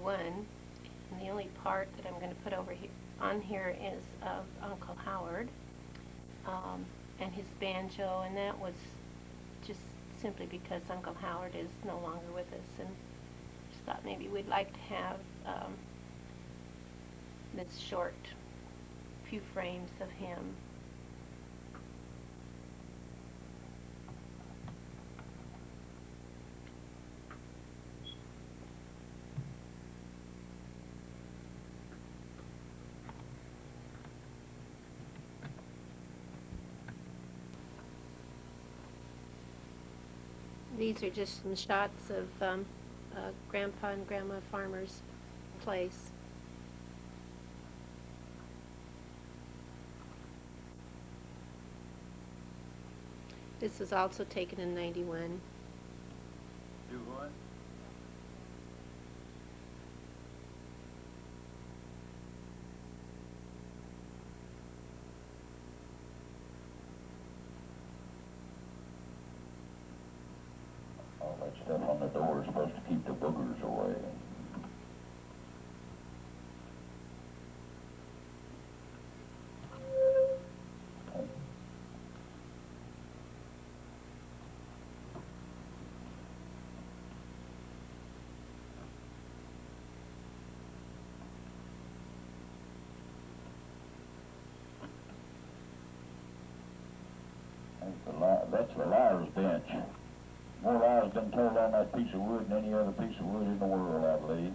91, and the only part that I'm going to put over here on here is of Uncle Howard and his banjo, and that was just simply because Uncle Howard is no longer with us, and just thought maybe we'd like to have this short few frames of him. These are just some shots of Grandpa and Grandma Farmer's place. This was also taken in 91. Do what? All that stuff on the door is supposed to keep the boogers away. That's the liar's bench. More lies been told on that piece of wood than any other piece of wood in the world, I believe.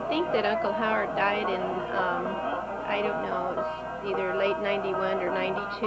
think that Uncle Howard died in, I don't know, it was either late 91 or 92.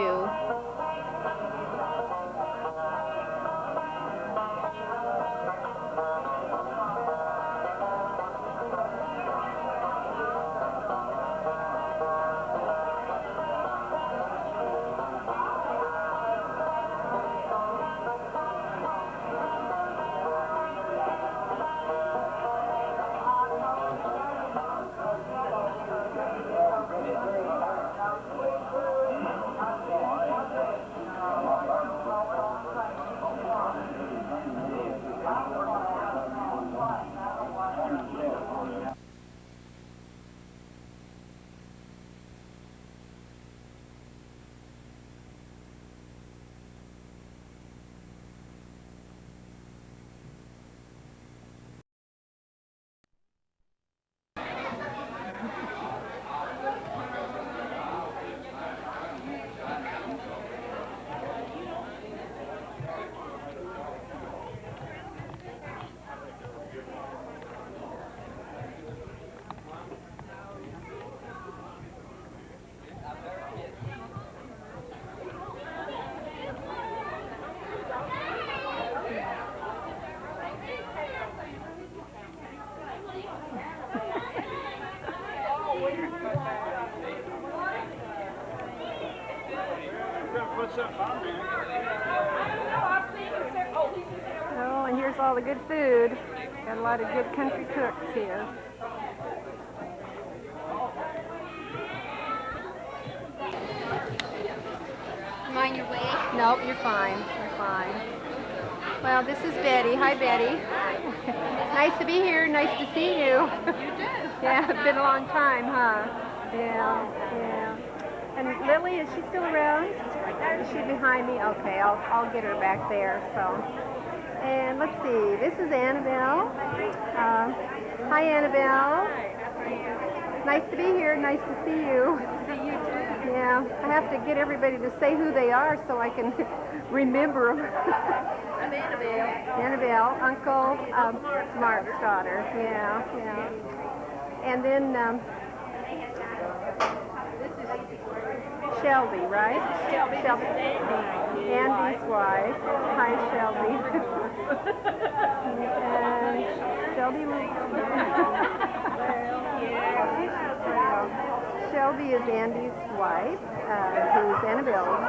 Oh, and here's all the good food. Got a lot of good country cooks here. Am I on your way? Nope, you're fine. You're fine. Well, this is Betty. Hi, Betty. Nice to be here. Nice to see you. You too. Yeah, it's been a long time, huh? Yeah, yeah. And Lily, is she still around? Is she behind me? Okay, I'll get her back there. So, and let's see. This is Annabelle. Hi, Annabelle. Nice to be here. Nice to see you. See you too. Yeah, I have to get everybody to say who they are so I can remember them. I'm Annabelle. Annabelle, Uncle Mark's daughter. Yeah, yeah. And then Shelby, right? Shelby. Andy's wife. Hi, Shelby. And Shelby. Shelby is Andy's wife, who's Annabelle's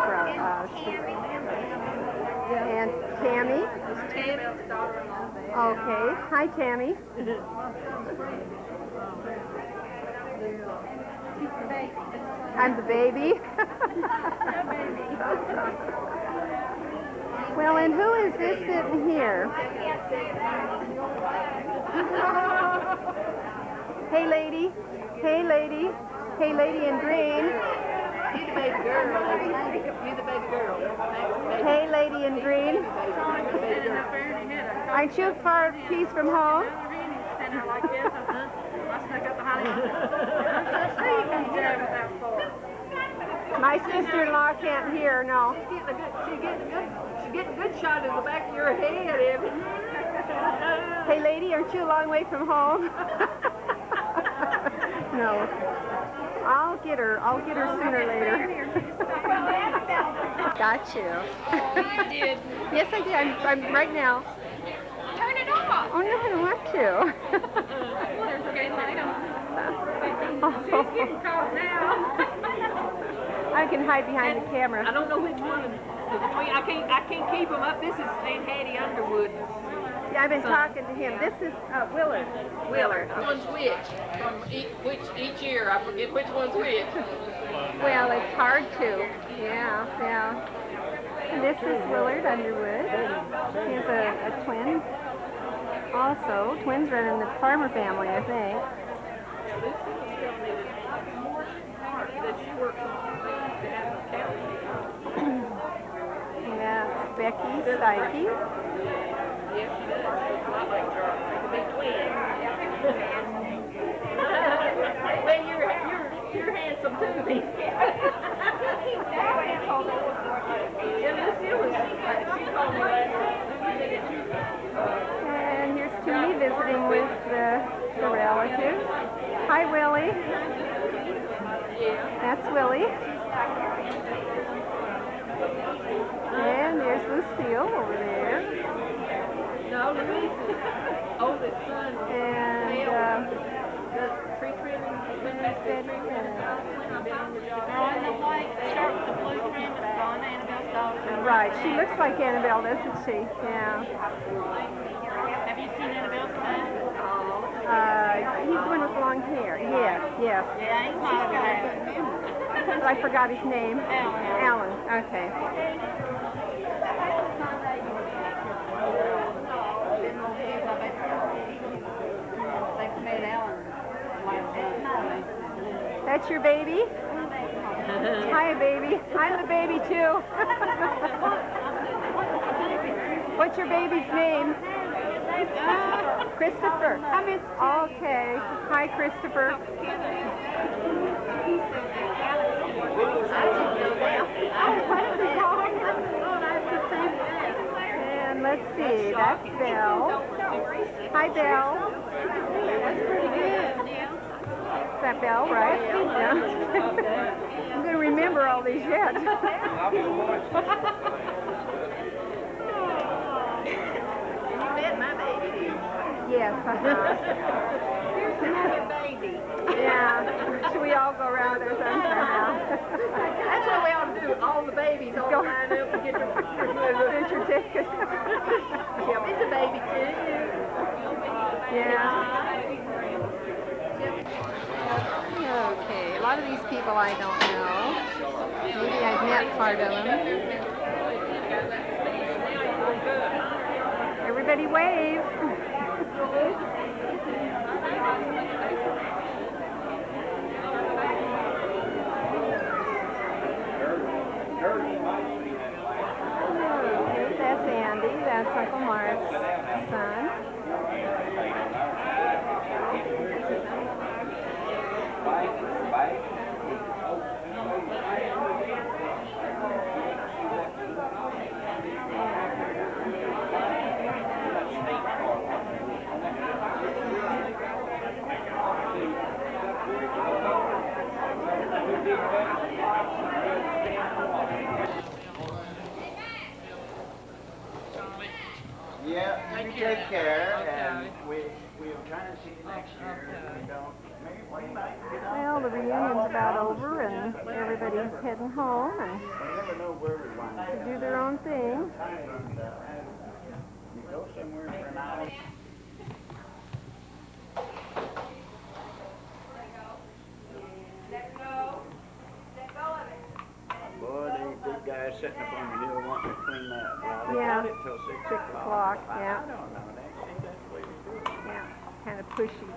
and Tammy. Tammy's daughter-in-law. Okay. Hi, Tammy. I'm the baby. Well, and who is this sitting here? Hey, lady. Hey, lady. Hey, lady in green. You're the baby girl. You're the baby girl. Hey, lady in green. Aren't you a far piece from home? My sister-in-law can't hear, no. She's getting a good shot in the back of your head, Evie. Hey, lady, aren't you a long way from home? No. I'll get her sooner or later. Got you. Oh, you did. Yes, I did. I'm right now. Turn it off. Oh, no, I don't want to. There's a gay light on. Oh. She's getting caught now. I can hide behind the camera. I don't know which one. I can't keep them up. This is Aunt Hattie Underwood. Yeah, I've been talking to him. This is Willard. Willard. One's which? From each year. I forget which one's which. Well, it's hard to. Yeah, yeah. And this is Willard Underwood. He's a twin. Also, twins run in the Farmer family, I think. That's Becky Psyche. Yes, she does. Looks a lot like Charlie. They could be twins. Well, you're handsome too. And here's Toonie visiting with the relatives. Hi, Willie. That's Willie. And there's Lucille over there. No, Louise, oldest son. And The tree trimming, when they tree trimming and stuff. On the white shirt with the blue trim is on Annabelle's daughter. right, she looks like Annabelle, doesn't she? Yeah. Have you seen Annabelle's son? He's the one with long hair. Yes, yes. Yeah, he's my guy. I forgot his name. Alan. Alan. Okay. They've made Alan like that. That's your baby? Hi, baby. I'm the baby, too. What's your baby's name? Christopher. Okay. Hi, Christopher. And let's see, that's Belle. Hi, Belle. That's pretty good. Is that Belle, right? Yeah. I'm going to remember all these yet. You met my baby. Yes. Here's another baby. Yeah. Should we all go around there sometime now? That's what we ought to do. All the babies all Go. line up and get your picture. Get your ticket. Yeah, it's a baby too. Yeah. Okay, a lot of these people I don't know. Maybe I've met part of them. Everybody wave. Okay, that's Andy. That's Uncle Mark's son. Yeah, you take care, and we'll try to see you next year. If we don't, maybe we might get on. Well, the reunion's about over and everybody's heading home and You never know where we wind up. to do their own thing. You go somewhere for an hour. Boy, these big guys sitting up on the hill wanting to clean that. Well, they Yeah. got it till 6 o'clock, yeah. I don't know. They think that's the way they do it. Yeah, kind of pushy,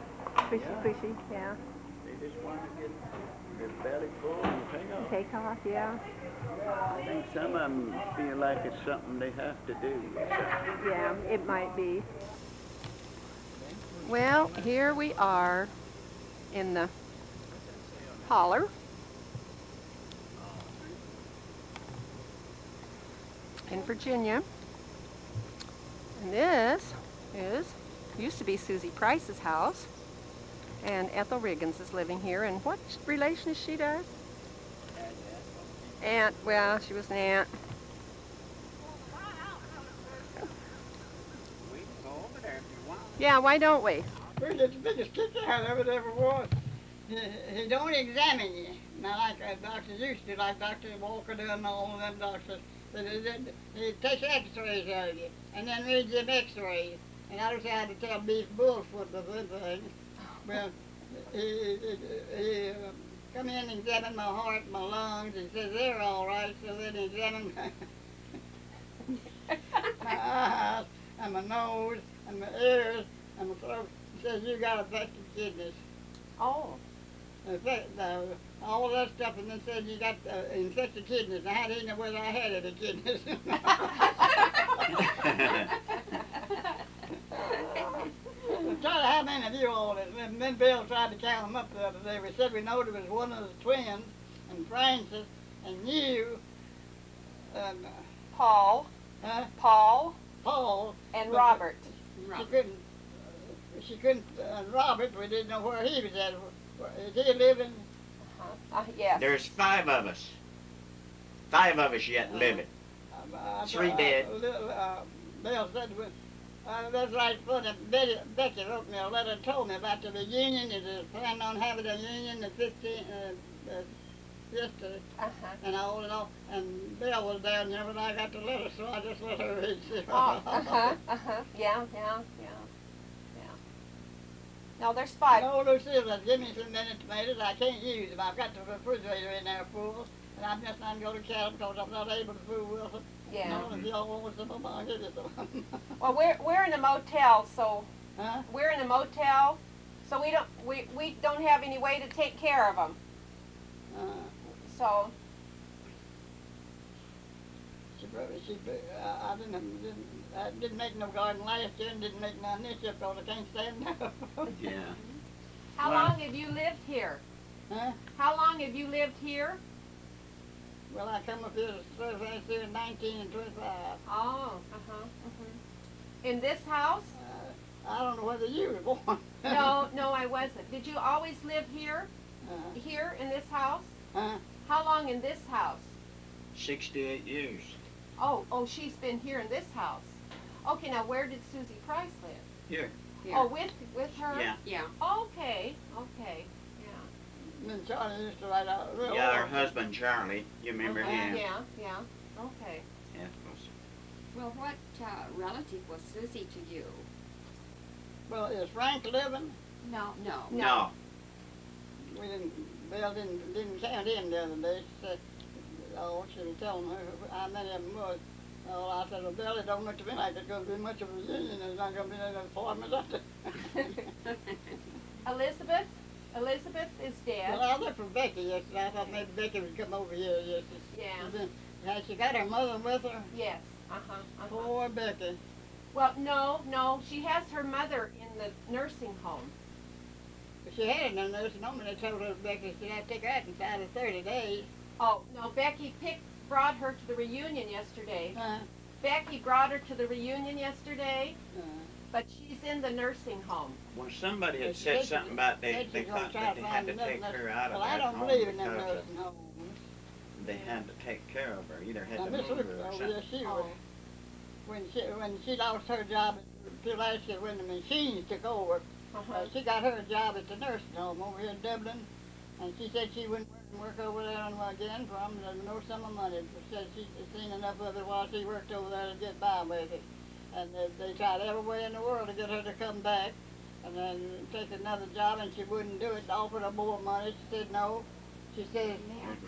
yeah. They just want to get their belly full and take off. Take off, yeah. I think some of them feel like it's something they have to do. Yeah, it might be. Well, here we are in the holler. In Virginia. And this used to be Susie Price's house. And Ethel Riggins is living here. And what relation is she to us? Aunt. Well, she was an aunt. We can go over there if you want. Yeah, why don't we? We get the biggest kick out of it ever was. He don't examine you. Not like doctors used to, like Dr. Walker done and all of them doctors. He takes x-rays out of you and then reads them x-rays. And I don't say how to tell beef bullfoot or anything. Well, he come in and examined my heart and my lungs and says they're all right. So then he examined my eyes and my nose and my ears and my throat. He says you got affected kidneys. Oh. All of that stuff, and then said you got infected kidneys. Now, how do you know whether I had any kidneys? Try to have many of you all this. And then Bill tried to count them up the other day. We said we know there was one of the twins, and Francis, and you, and Paul, Paul, and but Robert. She couldn't, Robert, we didn't know where he was at. Is he living? Yes. There's 5 of us. 5 of us yet living. 3 dead. Bill said, that's right funny. Becky wrote me a letter and told me about the reunion. They're planning on having a reunion the 15th, yesterday. And all. And Bill was down there when I got the letter, so I just let her read it. Yeah. No, there's 5. No, Lucille, give me some minute tomatoes. I can't use them. I've got the refrigerator in there full. And I'm just not going to count them because I'm not able to fool with them. Yeah. No, if y'all want some of them, I'll give you some. Well, we're in a motel, so Huh? we're in a motel, so we don't have any way to take care of them. So I didn't make no garden last year and didn't make none this year because I can't stand up. Yeah. how Well- long have you lived here? Huh? How long have you lived here? Well, I come up here to serve last year in 19 and 25. Oh, In this house? I don't know whether you were born. No, I wasn't. Did you always live here? Here in this house? Huh? How long in this house? 68 years. Oh, she's been here in this house. Okay, now where did Susie Price live? Here. Oh, with her? Yeah. Yeah. Okay, yeah. Me and Charlie used to write out real Yeah, her old. husband Charlie. You remember him? Yeah, okay. Yeah, of course. Well, what relative was Susie to you? Well, is Frank living? No. No. Bill didn't count him the other day. She said, she was telling her how many of them was. Oh, I said, well, Bill, it don't look to me like there's going to be much of a reunion. There's not going to be any appointments up there. Elizabeth is dead. Well, I looked for Becky yesterday. I thought maybe Becky would come over here yesterday. Yeah. Has she got her mother with her? Yes. Poor Becky. Well, no, she has her mother in the nursing home. She had it in the nursing home, and they told her Becky she'd have to take her out inside of 30 days. Oh, no, Becky brought her to the reunion yesterday. Uh, Becky brought her to the reunion yesterday, uh, but she's in the nursing home. Well, somebody had She said said something she- about said they she's gonna thought try that to they had to find take another her out of Well, I that don't home believe in them because nursing homes. they had to take care of her. Either had Now, to Miss move Ruth, her or oh, something. yes, she was. When she lost her job till last year when the machines took over, she got her job at the nursing home over here in Dublin, and she said she wouldn't work over there again from no sum of money. She said she'd seen enough of it while she worked over there to get by with it. And they tried every way in the world to get her to come back and then take another job, and she wouldn't do it. Offered her more money. She said no. She said,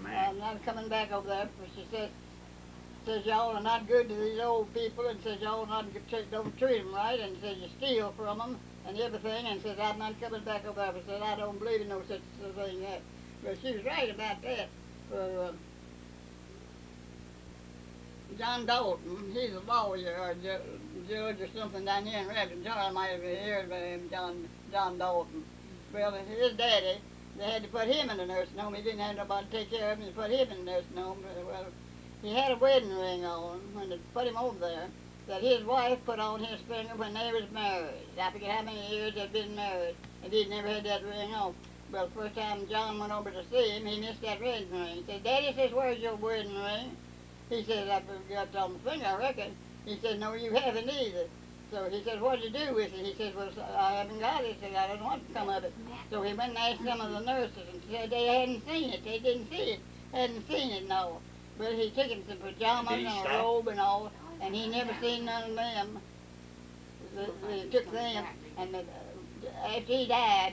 I'm not coming back over there. But she says y'all are not good to these old people, and says y'all don't treat them right, and says you steal from them and everything, and says I'm not coming back over there. But said I don't believe in no such thing. But she was right about that. John Dalton, he's a lawyer or judge or something down here in Redmond. Charlie might have heard about him, John Dalton. Well, his daddy, they had to put him in the nursing home. He didn't have nobody to take care of him. They put him in the nursing home. Well, he had a wedding ring on when they put him over there that his wife put on his finger when they was married. I forget how many years they'd been married, and he'd never had that ring on. Well, the first time John went over to see him, he missed that wedding ring. He said, Daddy says, where's your wedding ring? He says, I got it on the finger, I reckon. He said, no, you haven't either. So he said, what'd you do with it? He said, well, I haven't got it. He said, I don't want to come of it. So he went and asked some of the nurses, and said they hadn't seen it. They didn't see it. Hadn't seen it, no. But he took him some pajamas Did he and a stop? robe and all, and he never seen none of them. He took them, and after he died,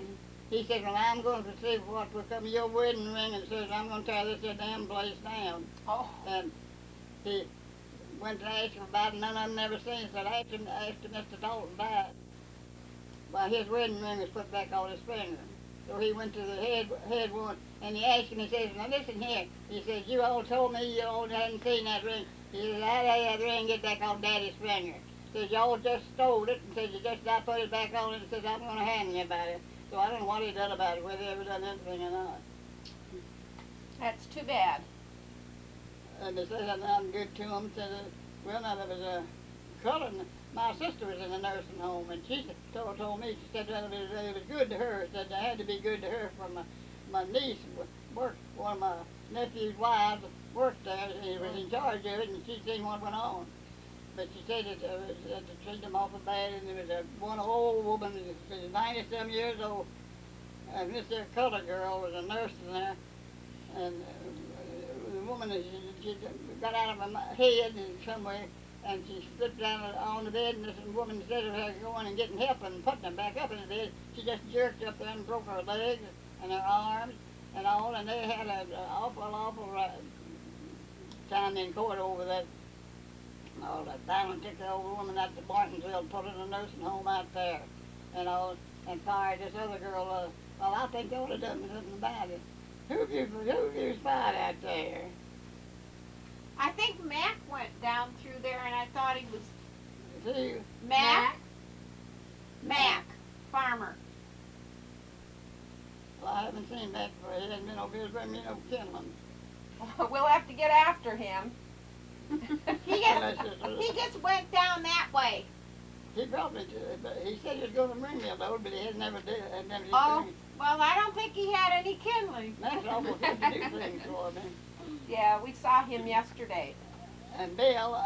he said, well, I'm going to see what will come of your wedding ring, and says, I'm going to tear this damn place down. Oh. And he went to ask him about it, none of them never seen it. So after Mr. Dalton died, well, his wedding ring was put back on his finger. So he went to the head one, and he asked him, he says, now listen here. He says, you all told me you all hadn't seen that ring. He says, I had that ring get back on Daddy's finger. He says, y'all just stole it, and says, you just not put it back on it, and says, I'm going to hand you about it. So I don't know what he done about it, whether he ever done anything or not. That's too bad. And they said I'm good to him. Said, well, now there was a color my sister was in a nursing home, and she told me, she said that it was good to her. Said it had to be good to her for my niece worked, one of my nephew's wives worked there, and he was in charge of it, and she seen what went on. But she said that to treat them awful bad, and there was one old woman, she was 90-some years old, and this there colored girl was a nurse in there, and the woman, she got out of her head and somewhere, and she slipped down on the bed, and this woman, instead of her going and getting help and putting her back up in the bed, she just jerked up there and broke her legs and her arms and all, and they had an awful time in court over that. All that violent took the old woman out to Martinsville, put her in a nursing home out there, and all, and fired this other girl. Well, I think they ought to done something about it. Who have you fired out there? I think Mac went down through there, and I thought he was See, Mac. Farmer. well, I haven't seen that before. He hasn't been over here, bring me no kindling. We'll have to get after him. He just went down that way. He probably did, but he said he was going to bring me a load, but he had never did. Had never did Oh, bring it. well, I don't think he had any kindling. That's awful good to do things for me. Yeah, we saw him yesterday. And Bill,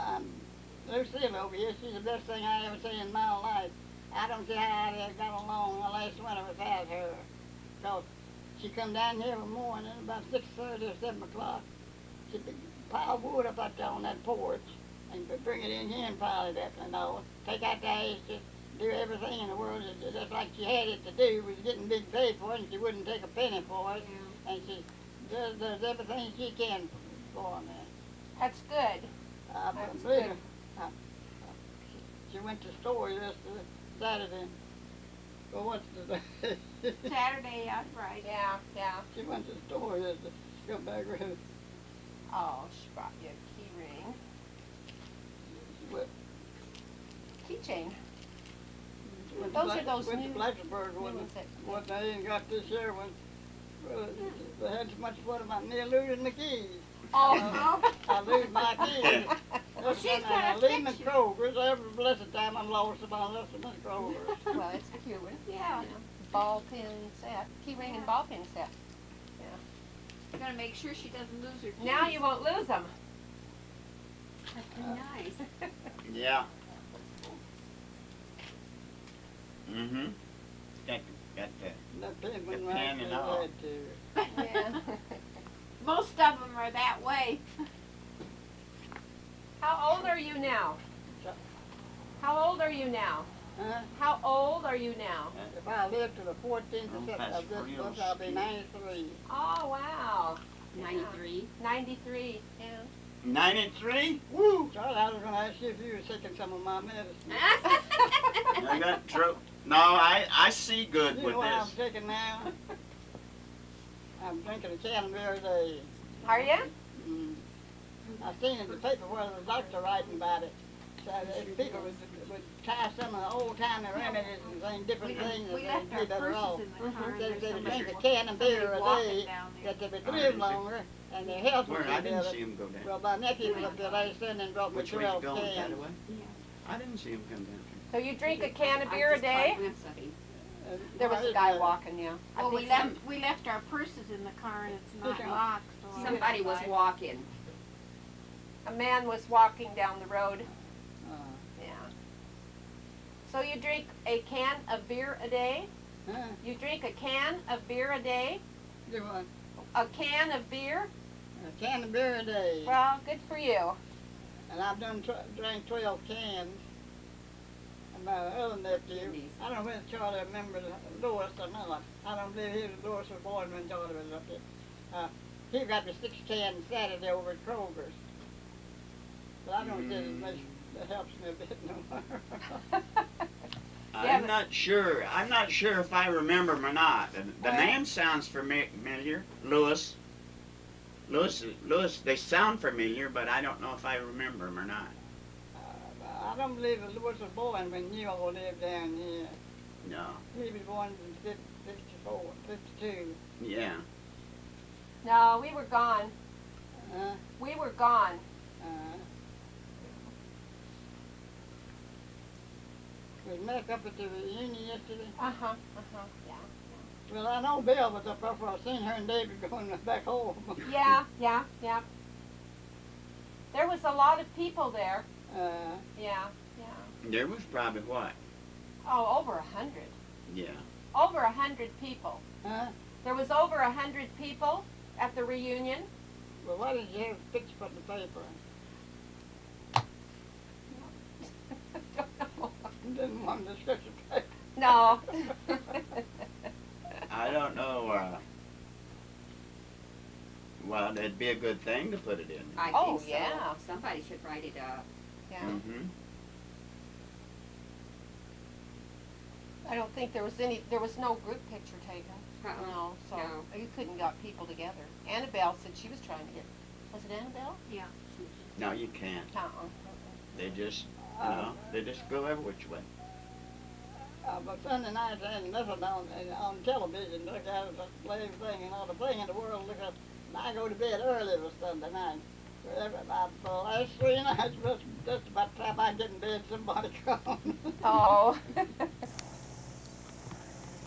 Lucille over here, she's the best thing I ever seen in my life. I don't see how I got along the last winter without her. Because she come down here in the morning about 6:30 or 7 o'clock. She'd pile wood up out there on that porch and bring it in here and pile it up and all. Take out the ashes, do everything in the world just like she had it to do. Was getting big pay for it, and she wouldn't take a penny for it. Yeah. And she does everything she can for me. That's good. I That's believe good. her. She went to the store yesterday, Saturday. Well, what's the Saturday, that's right. Yeah, yeah. She went to the store yesterday. She got back with Oh, she brought you a key ring. Keychain. Those are those went new- to Blacksburg new one. ones that- What they ain't got this year when they had so much fun about me losing the keys. Oh, I lose my keys. Well, she's I gonna leave them fix at you. Kroger's. Every blessed time I'm lost them, I left them at Kroger's. well, it's a cute one. Yeah. Ball pin set, key ring and ball pin set. I'm gonna make sure she doesn't lose her keys. Now you won't lose them. That's pretty nice. Yeah. Mm-hmm. Got that. That pen The went right pen to and the all. head, too. Yeah. Most of them are that way. How old are you now? How old are you now? Huh? How old are you now? If I live to the 14th Oh, of that's this real month, I'll be steep. 93. Oh, wow. 93. 93. Yeah. 93? Woo! Charlie, I was going to ask you if you were taking some of my medicine. I got trouble. No, I see good You with know what I'm this. taking now? I'm drinking a can of beer a day. Are you? Mm. I seen in the paper where the doctor writing about it. So that people would try some of the old-timey remedies and things, different things, We and left they'd our be better off. purses in the car. and They there's would somebody drink a can of beer a walking day, down there. that they would Oh, live did you? longer, and their health would Where? be I didn't better. see him go down. Well, my nephew was up there last Sunday and brought me Which way you 12 going, cans. Cataway? I didn't see him come down. So you drink a can of I beer a just caught day? glimpse of him. There was a guy walking, yeah. I Well, think we left our purses in the car and it's not Okay. locked. So somebody was walking. A man was walking down the road. Uh, Yeah. So you drink a can of beer a day? huh? You drink a can of beer a day? Do what? A can of beer? A can of beer a day. Well, good for you. And I've done drank 12 cans. And my other nephew, I don't know whether Charlie remembers Louis or not. I don't believe he was Louis was born when Charlie was up there. He got me 6 cans Saturday over at Kroger's. But I don't think it makes, that helps me a bit no more. I'm not sure. I'm not sure if I remember him or not. The Well- name sounds familiar. Lewis. Lewis, they sound familiar, but I don't know if I remember him or not. I don't believe that Louis was born when you all lived down here. No. He was born in 54, 52. Yeah. No, we were gone. Uh, We were gone. uh, Was Mac up at the reunion yesterday? Yeah. Well, I know Bill was up there, for I seen her and David going back home. Yeah. There was a lot of people there. Yeah. There was probably what? Oh, over 100. Yeah. Over 100 people. Huh? There was over 100 people at the reunion. Well, why didn't you have a picture put in the paper? Didn't want to discuss the paper. No. I don't know, well, it'd be a good thing to put it in. I Oh, think so. yeah. Somebody should write it up. Yeah. Mm-hmm. I don't think there was no group picture taken. Uh-uh. No, so No. you couldn't got people together. Annabelle said she was trying to get, was it Annabelle? Yeah. No, you can't. They just, they just go every which way. But Sunday night, and listen on television, look at it, the thing, and all the thing in the world, look at, I go to bed early for Sunday night. About the last 3 nights, just about the time I get in bed, somebody comes. Oh.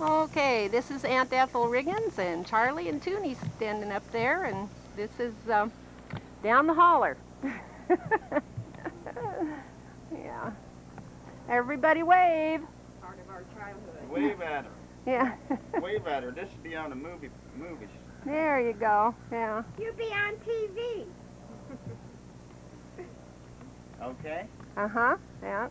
Okay, this is Aunt Ethel Riggins and Charlie and Toonie standing up there, and this is down the holler. Yeah. Everybody wave. Part of our childhood. Wave at her. Yeah. Wave at her. This would be on the movies. There you go. Yeah. You be on TV. Okay. Uh-huh. Yeah.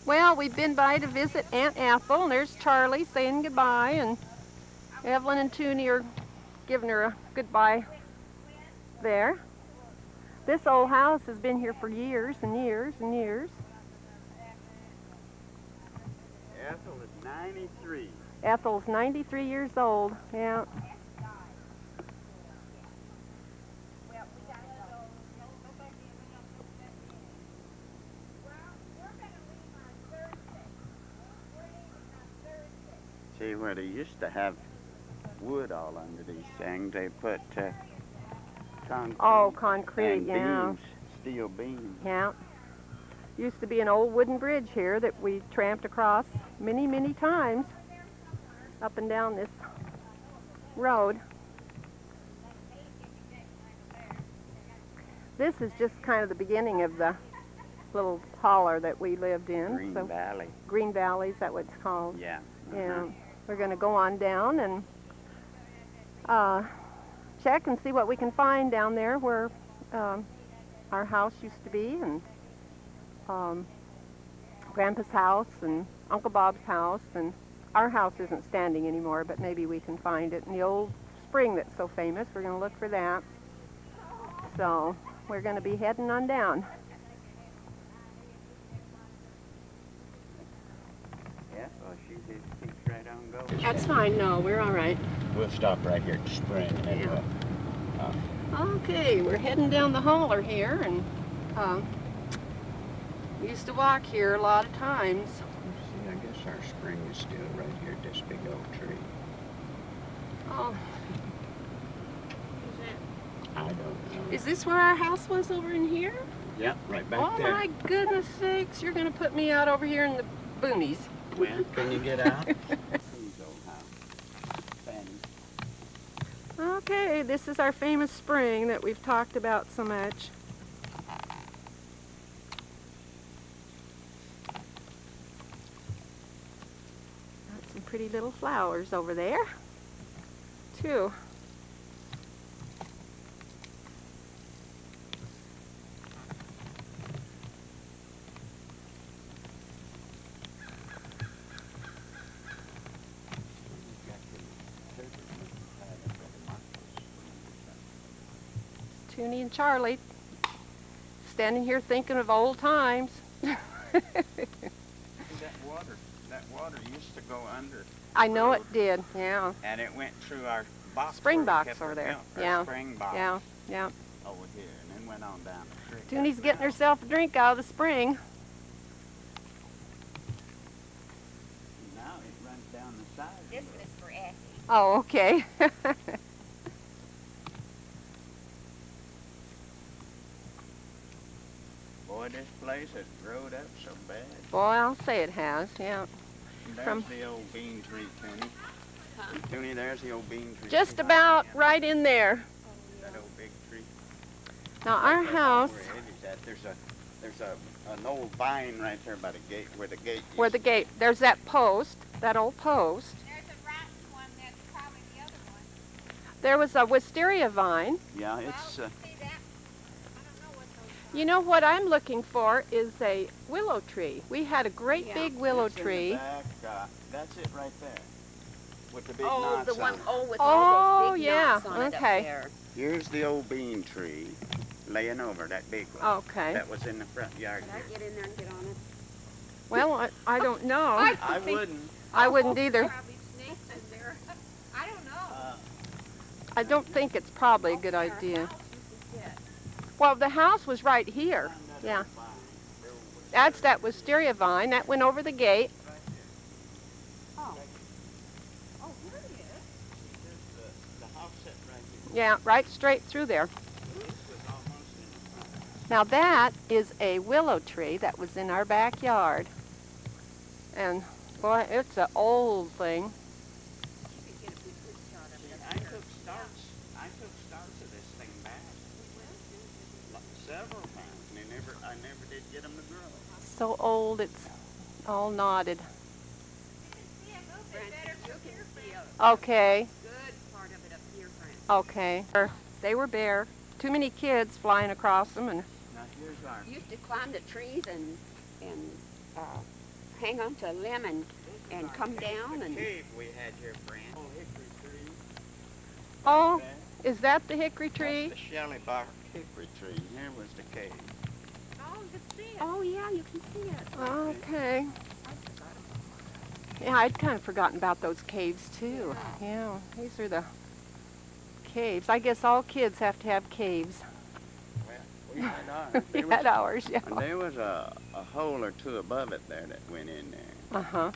Well, we've been by to visit Aunt Ethel, and there's Charlie saying goodbye, and Evelyn and Toonie are giving her a goodbye there. This old house has been here for years and years and years. Ethel is 93. Ethel's 93 years old. Yeah. See, where they used to have wood all under these things, they put concrete. Oh, concrete, and yeah. beams, steel beams. Yeah. Used to be an old wooden bridge here that we tramped across many, many times up and down this road. This is just kind of the beginning of the little holler that we lived in. Green Valley. Green Valley, is that what it's called? Yeah. Yeah. We're going to go on down and check and see what we can find down there where our house used to be, and Grandpa's house and Uncle Bob's house, and our house isn't standing anymore, but maybe we can find it. And the old spring that's so famous, we're going to look for that. So we're going to be heading on down. Yeah, well, she just keeps right on going. That's fine. No, we're all right. We'll stop right here at the spring and then Yeah. we'll, Okay, we're heading down the holler here, and we used to walk here a lot of times. see, I guess our spring is still right here at this big oak tree. Oh, I don't know. is this where our house was over in here? Yep, right back Oh there. my goodness sakes, you're gonna put me out over here in the boonies. Well, can you get out? Please, old house. Fanny. Okay, this is our famous spring that we've talked about so much. Got some pretty little flowers over there, too. Toonie and Charlie standing here thinking of old times. That water used to go under, I know it did, yeah. and it went through our box. Spring where we box kept over our there. milk, our Yeah, spring box yeah, yeah. over here, and then went on down the creek. Toonie's getting herself a drink out of the spring. Now it runs down the side. This was for Effie. Oh, okay. Boy, Boy, this place has growed up so bad. Boy, I'll say it has, yeah. There's From- the old bean tree, Toonie. Toonie, there's the old bean tree. Just about right in there. That old big tree. Now our Right there house, where Eddie's at, there's an old vine right there by the gate, where the gate where used the to gate, there's that post, that old post. There's a rotten one that's probably the other one. There was a wisteria vine. be. Yeah, Well, it's, see that? I don't know what those are. You know what I'm looking for is a willow tree. We had a great Yeah. big willow it's in the tree. back, that's it right there. With the big Oh, knots the one, on it. oh, with Oh, all those big yeah, knots on it up okay. there. Here's the old bean tree laying over that big one. Okay. That was in the front yard Could I here. get in there and get on it? Well, I don't know. I wouldn't. I wouldn't either. Probably snakes in there. I don't know. I don't think it's probably a good idea. Well, the house was right here. Yeah. That's that wisteria vine. That went over the gate. The house set right here. Yeah, right straight through there. This was almost in the front. Now that is a willow tree that was in our backyard. And boy, it's an old thing. I took starts of this thing back several times, and I never did get them to grow. So old, it's all knotted. See a little bit better You from can here. see a Okay, good part of it up here, Fran. okay. They were bare. Too many kids flying across them, and Now here's our. Used to climb the trees and hang on to a limb and come down and. Cave we had here, Fran. Old hickory tree. oh, There. is that the hickory tree? That's the shelly bark hickory tree. Here was the cave. Oh, you can see it. Oh yeah, you can see it. Okay. Yeah, I'd kind of forgotten about those caves too. Yeah, these are the caves. I guess all kids have to have caves. Well, we had ours. We There had was, ours, yeah. there was a hole or two above it there that went in there. Uh-huh.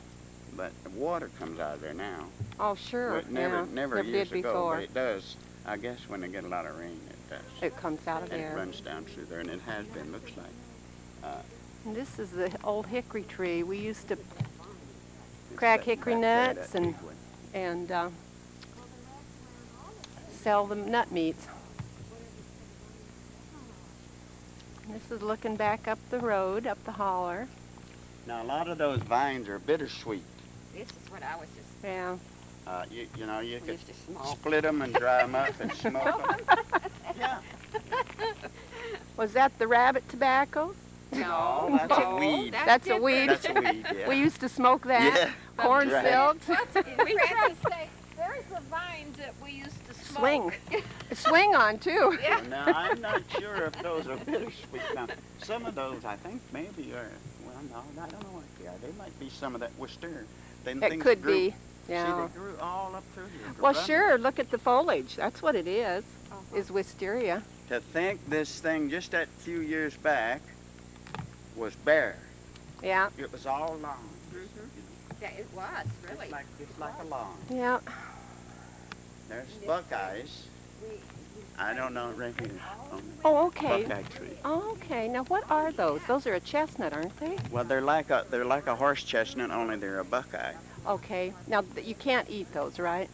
But the water comes out of there now. Oh, sure. Well, it never, yeah. never years did ago, before. but it does. I guess when they get a lot of rain, it does. It comes out of And it there. runs down through there, and it has been, looks like. And this is the old hickory tree. We used to It's crack sitting hickory back there, nuts that and big one. and sell them nut meats. This is looking back up the road, up the holler. Now, a lot of those vines are bittersweet. This is what I was just. Yeah. You know, you could Used to smoke. split them and dry them up and smoke them. Yeah. Was that the rabbit tobacco? No, that's a weed. That's a weed. That's a weed, yeah. We used to smoke that. Yeah. Corn Right. silks. We Francis say, there's the vines that we used to smoke. Swing. Swing on too. Yeah. Well, now, I'm not sure if those are bittersweet. Now, some of those, I think, maybe are, well, no, I don't know what they are. They might be some of that wisteria. Then It things could grew. be. See, Yeah. they grew all up through here. Well, Run. sure. Look at the foliage. That's what it is. Is wisteria. To think this thing just that few years back was bare. Yeah. It was all lawn. Yeah, it was really. Just like a lawn. Yeah. There's buckeyes. I don't know right here. Oh, okay. Buckeye tree. Oh, okay. Now, what are those? Those are a chestnut, aren't they? Well, they're like a horse chestnut, only they're a buckeye. Okay. Now, you can't eat those, right?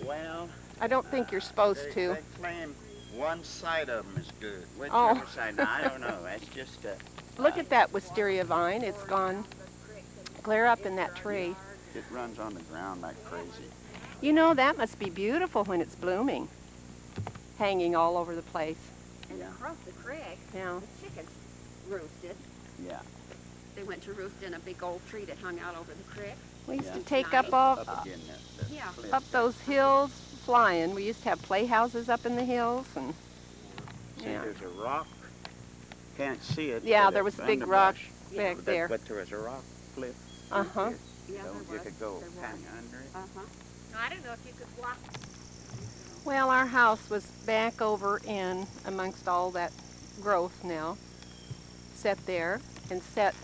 Well, I don't think you're supposed to. They claim one side of them is good. Whichever Oh. side, now, I don't know. That's just Look at that wisteria vine. It's gone clear up in that tree. it runs on the ground like crazy. You know, that must be beautiful when it's blooming. Hanging all over the place. And Yeah. across the creek, Yeah. the chickens roosted. Yeah. They went to roost in a big old tree that hung out over the creek. We used Yeah. to take Nice. up all, Up again that Yeah. cliff. up those hills flying. We used to have playhouses up in the hills, and See, yeah. there's a rock. Can't see it. Yeah, but there it's was a big rock underbrush. back there. But there was a rock cliff. Uh-huh. Yeah, So there you was. could go There was. kind of under it. Uh-huh. I don't know if you could walk. Well, our house was back over in amongst all that growth now. Set there, and set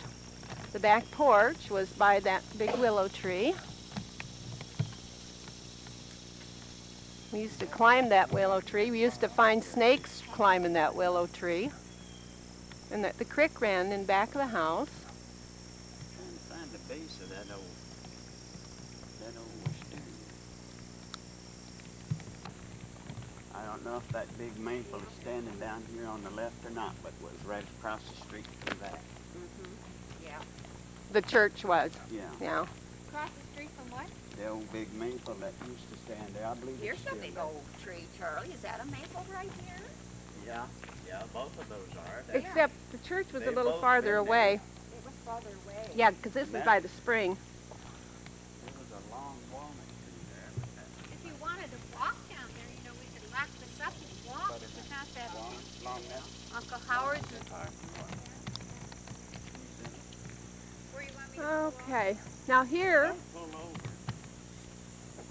the back porch was by that big willow tree. We used to climb that willow tree. We used to find snakes climbing that willow tree. And the creek ran in back of the house. Trying to find the base of that old wisteria. I don't know if that big maple is standing down here on the left or not, but was right across the street from that. Yeah. The church was. Yeah. Yeah. Across the street from what? The old big maple that used to stand there. I believe Here's it's a still big there. old tree, Charlie. Is that a maple right here? Yeah, both of those are. Except the church was a They've little both farther been there. away. It was farther away. Yeah, because this is That- by the spring. There was a long walnut tree there, but that's If you wanted to walk down there, you know, we could lock this up and walk. But It's not that long enough. Uncle Howard's is where you want me to pull over? Okay. Now here, Don't pull over.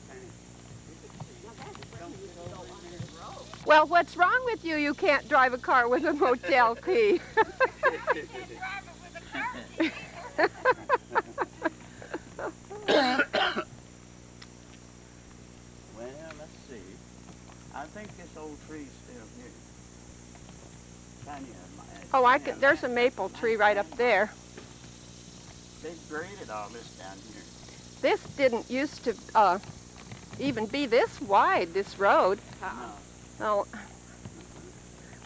Penny, you could see. Don't get over in there. well, what's wrong with you? You can't drive a car with a motel key. Drive it with a car seat. Well, let's see. I think this old tree's still here. Tanya, Oh, there's a maple tree right up there. They graded all this down here. This didn't used to even be this wide, this road. No. Oh.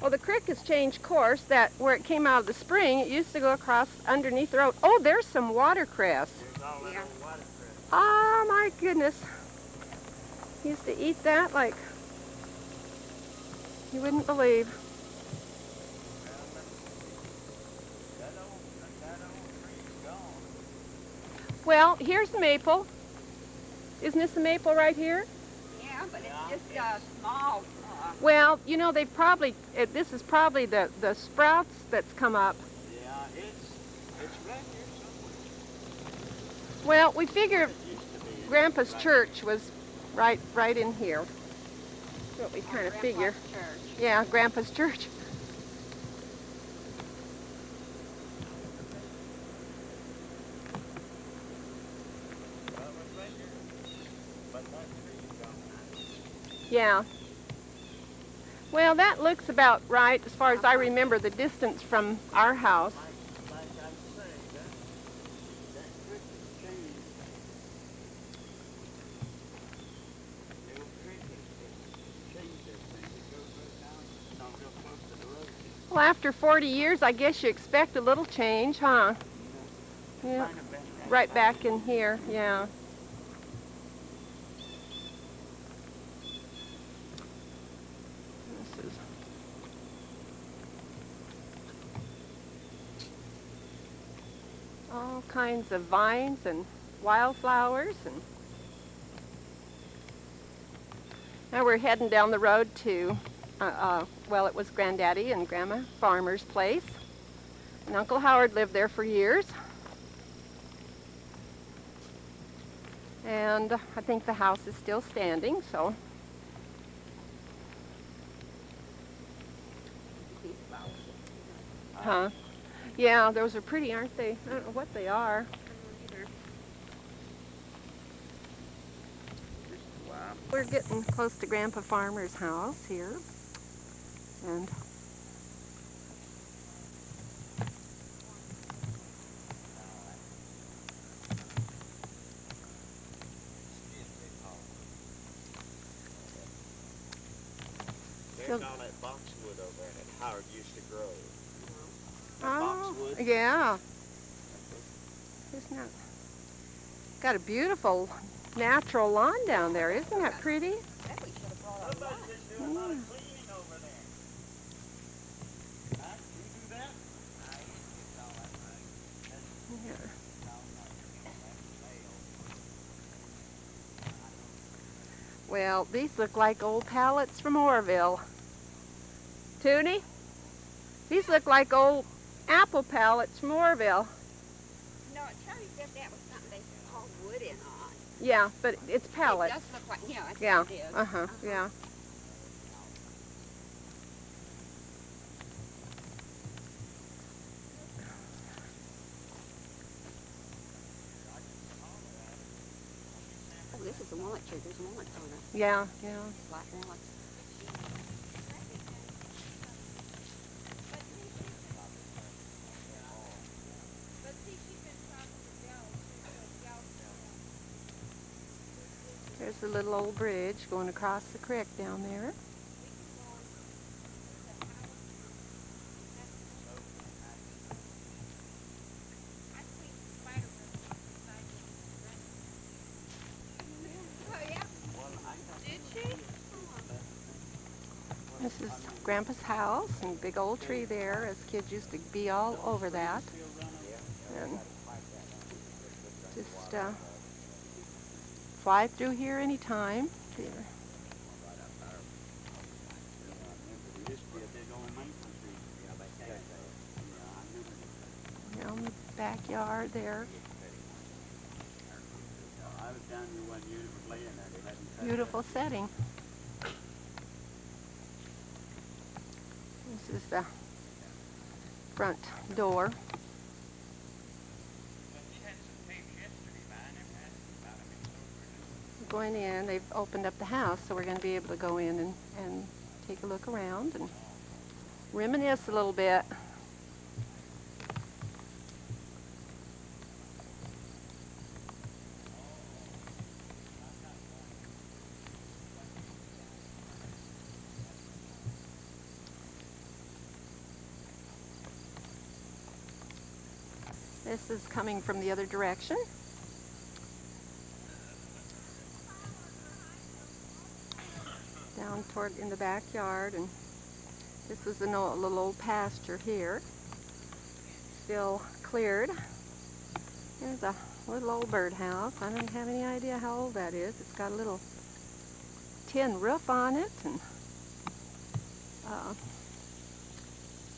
Well, the creek has changed course. That where it came out of the spring, it used to go across underneath the road. Oh, there's some watercress. There's all that old watercress. Oh my goodness. Used to eat that like you wouldn't believe. That old tree's gone. Well, here's the maple. Isn't this the maple right here? Yeah, but it's just small. Well, you know, this is probably the sprouts that's come up. Yeah, it's right here somewhere. Well, we figure It used to be. Grandpa's Right. church was right in here. That's what we kind of figure. Church. Yeah, Grandpa's church. Well, it was right here. But that tree's gone now. Yeah. Well, that looks about right as far as I remember the distance from our house. Like I say, that creek has changed. The old creek has changed everything. It goes right down, real close to the road. Well, after 40 years, I guess you expect a little change, huh? Yeah. Might have been Right back in here, yeah. This is all kinds of vines and wildflowers, and now we're heading down the road to well, it was Granddaddy and Grandma Farmer's place, and Uncle Howard lived there for years. And I think the house is still standing, so. Huh? Yeah, those are pretty, aren't they? I don't know what they are. We're getting close to Grandpa Farmer's house here. And There's all that boxwood over there that Howard used to grow. That oh, boxwood. yeah. Isn't that got a beautiful natural lawn down there? Isn't that pretty? That we should have brought our Somebody's just doing a lot of cleaning over there. Huh? You do that? I used to do all that, right? Yeah. Well, these look like old pallets from Orville. Toonie? These look like old apple pallets from Orville. No, Charlie said that was something they all wooden on. Yeah, but it's pallets. It does look like, yeah, that's Yeah. what it is. Uh-huh. Yeah. Oh, this is a walnut tree. There's walnuts on it. Yeah, yeah. Black walnuts. the little old bridge going across the creek down there. This is Grandpa's house and big old tree there. As kids used to be all over that. And just fly through here anytime. Down the backyard there. Beautiful setting. This is the front door. Going in, they've opened up the house, so we're going to be able to go in and take a look around and reminisce a little bit. This is coming from the other direction. Down toward in the backyard, and this was a little old pasture here. Still cleared. There's a little old birdhouse. I don't have any idea how old that is. It's got a little tin roof on it, and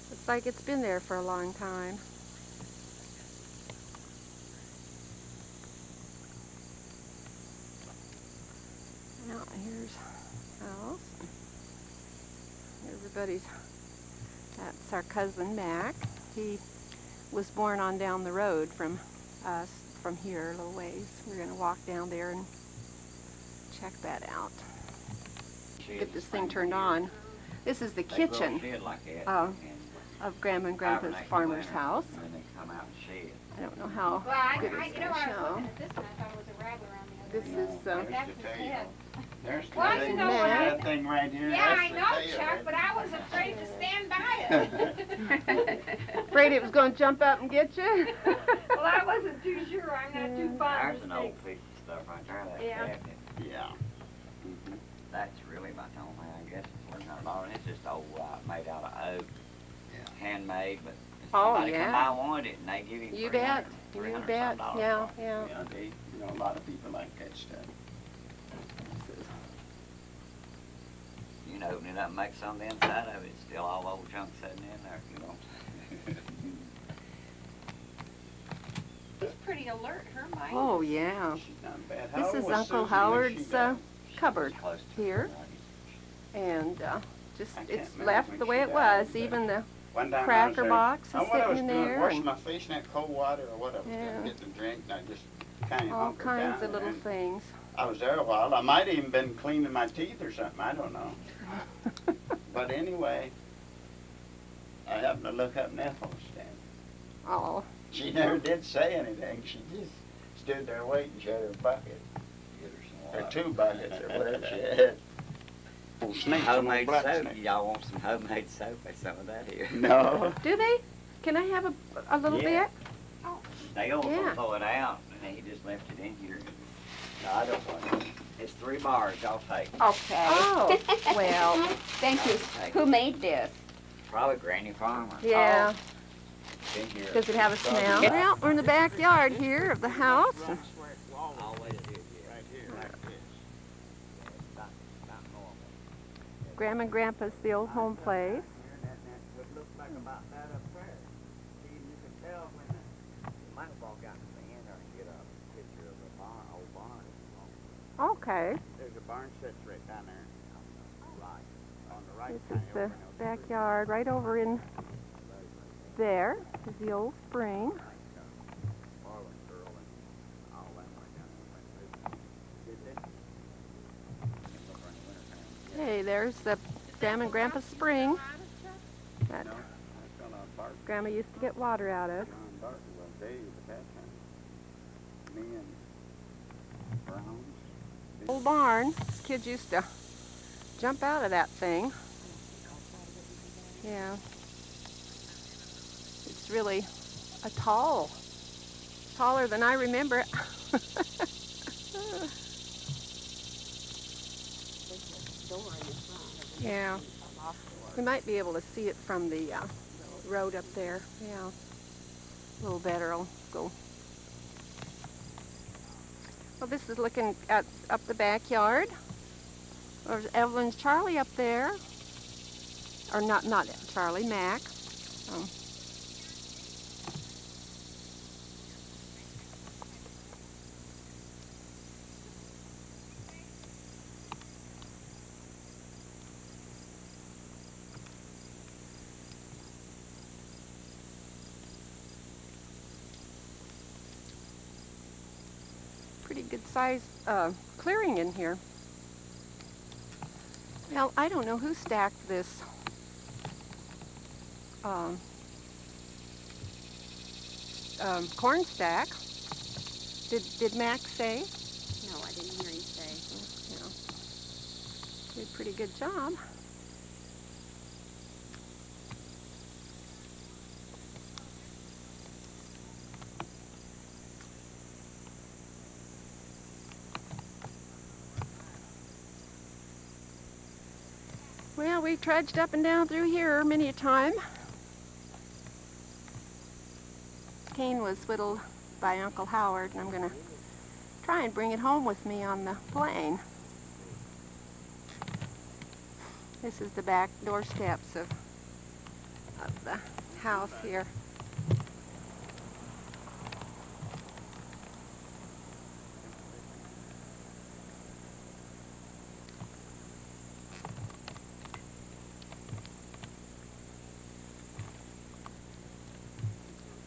looks like it's been there for a long time. Now here's house. That's our cousin Mac. He was born on down the road from us, from here a little ways. We're going to walk down there and check that out. Get this thing turned on. This is the kitchen of Grandma and Grandpa's farmer's house. I don't know how good it's going to show. This is There's Well, you know what that thing right here. Yeah, That's I the know, tail. Chuck, but I was afraid to stand by it. afraid it was going to jump up and get you. Well, I wasn't too sure. I'm not too fond There's of an old snakes. piece of stuff right there. That Yeah. cabinet. Yeah. That's really about the only thing I guess it's worth $100. It's just old made out of oak. Yeah. Handmade, but if Oh, somebody yeah. come by and wanted it, and they give him You 300 bet. You 300 bet. some Yeah, dollars yeah. Yeah, a lot of people like that stuff. You can open it up and make some of the inside of it. It's still all old junk sitting in there, you know. She's pretty alert, her mind. Oh, yeah. She's not bad. How This old is was Uncle Susie when Howard's she died? cupboard Close to here. 30. And just I can't it's remember left when the she way it died, was. but Even the One time I was cracker there, box is what I was sitting in doing, there. washing And my face in that cold water or what I was Yeah. doing, getting a drink, and I just kind of all hunkered kinds down of little there. things. I was there a while. I might have even been cleaning my teeth or something. I don't know. But anyway, I happened to look up and Ethel was standing. Oh, She never did say anything. She just stood there waiting. She had her bucket, Get her some or water. 2 buckets, or whatever she had. Old snake, some old Homemade black soap. snake. Y'all want some homemade soap? There's some of that here. No. do they? Can I have a little Yeah. bit? Dale's Yeah. gonna pull it out, and he just left it in here. No, I don't want it. It's 3 bars. I'll take it. Okay. Oh, well, Thank you. Who made this? Probably Granny Farmer. yeah. Been here. Does it have a smell? Well, we're in the backyard here of the house. Always did, yeah. Right here, like this. About normal. Grandma and Grandpa's the old home place. Would look like about that up there. See, you can tell when the might have all gotten to the end there and get a picture of the barn, old barn. Okay. There's a barn sits right down there. Right. On the right. This is the backyard. Right over in there is the old spring. Hey, there's the Grandma and Grandpa's spring that No, I fell out Bart. Grandma used to get water out of. John Barton, well, Dave at that time. Me and Browns, Old barn. These kids used to jump out of that thing. Yeah. It's really taller than I remember it. Yeah. We might be able to see it from the road up there. Yeah. A little better. I'll go. Well, this is looking up the backyard. There's Evelyn's Charlie up there. Or not Charlie, Mac. Pretty good size clearing in here. Well, I don't know who stacked this corn stack. Did Mac say? No, I didn't hear him say. Yeah. Did a pretty good job. Well, we trudged up and down through here many a time. Cane was whittled by Uncle Howard, and I'm going to try and bring it home with me on the plane. This is the back doorsteps of the house here.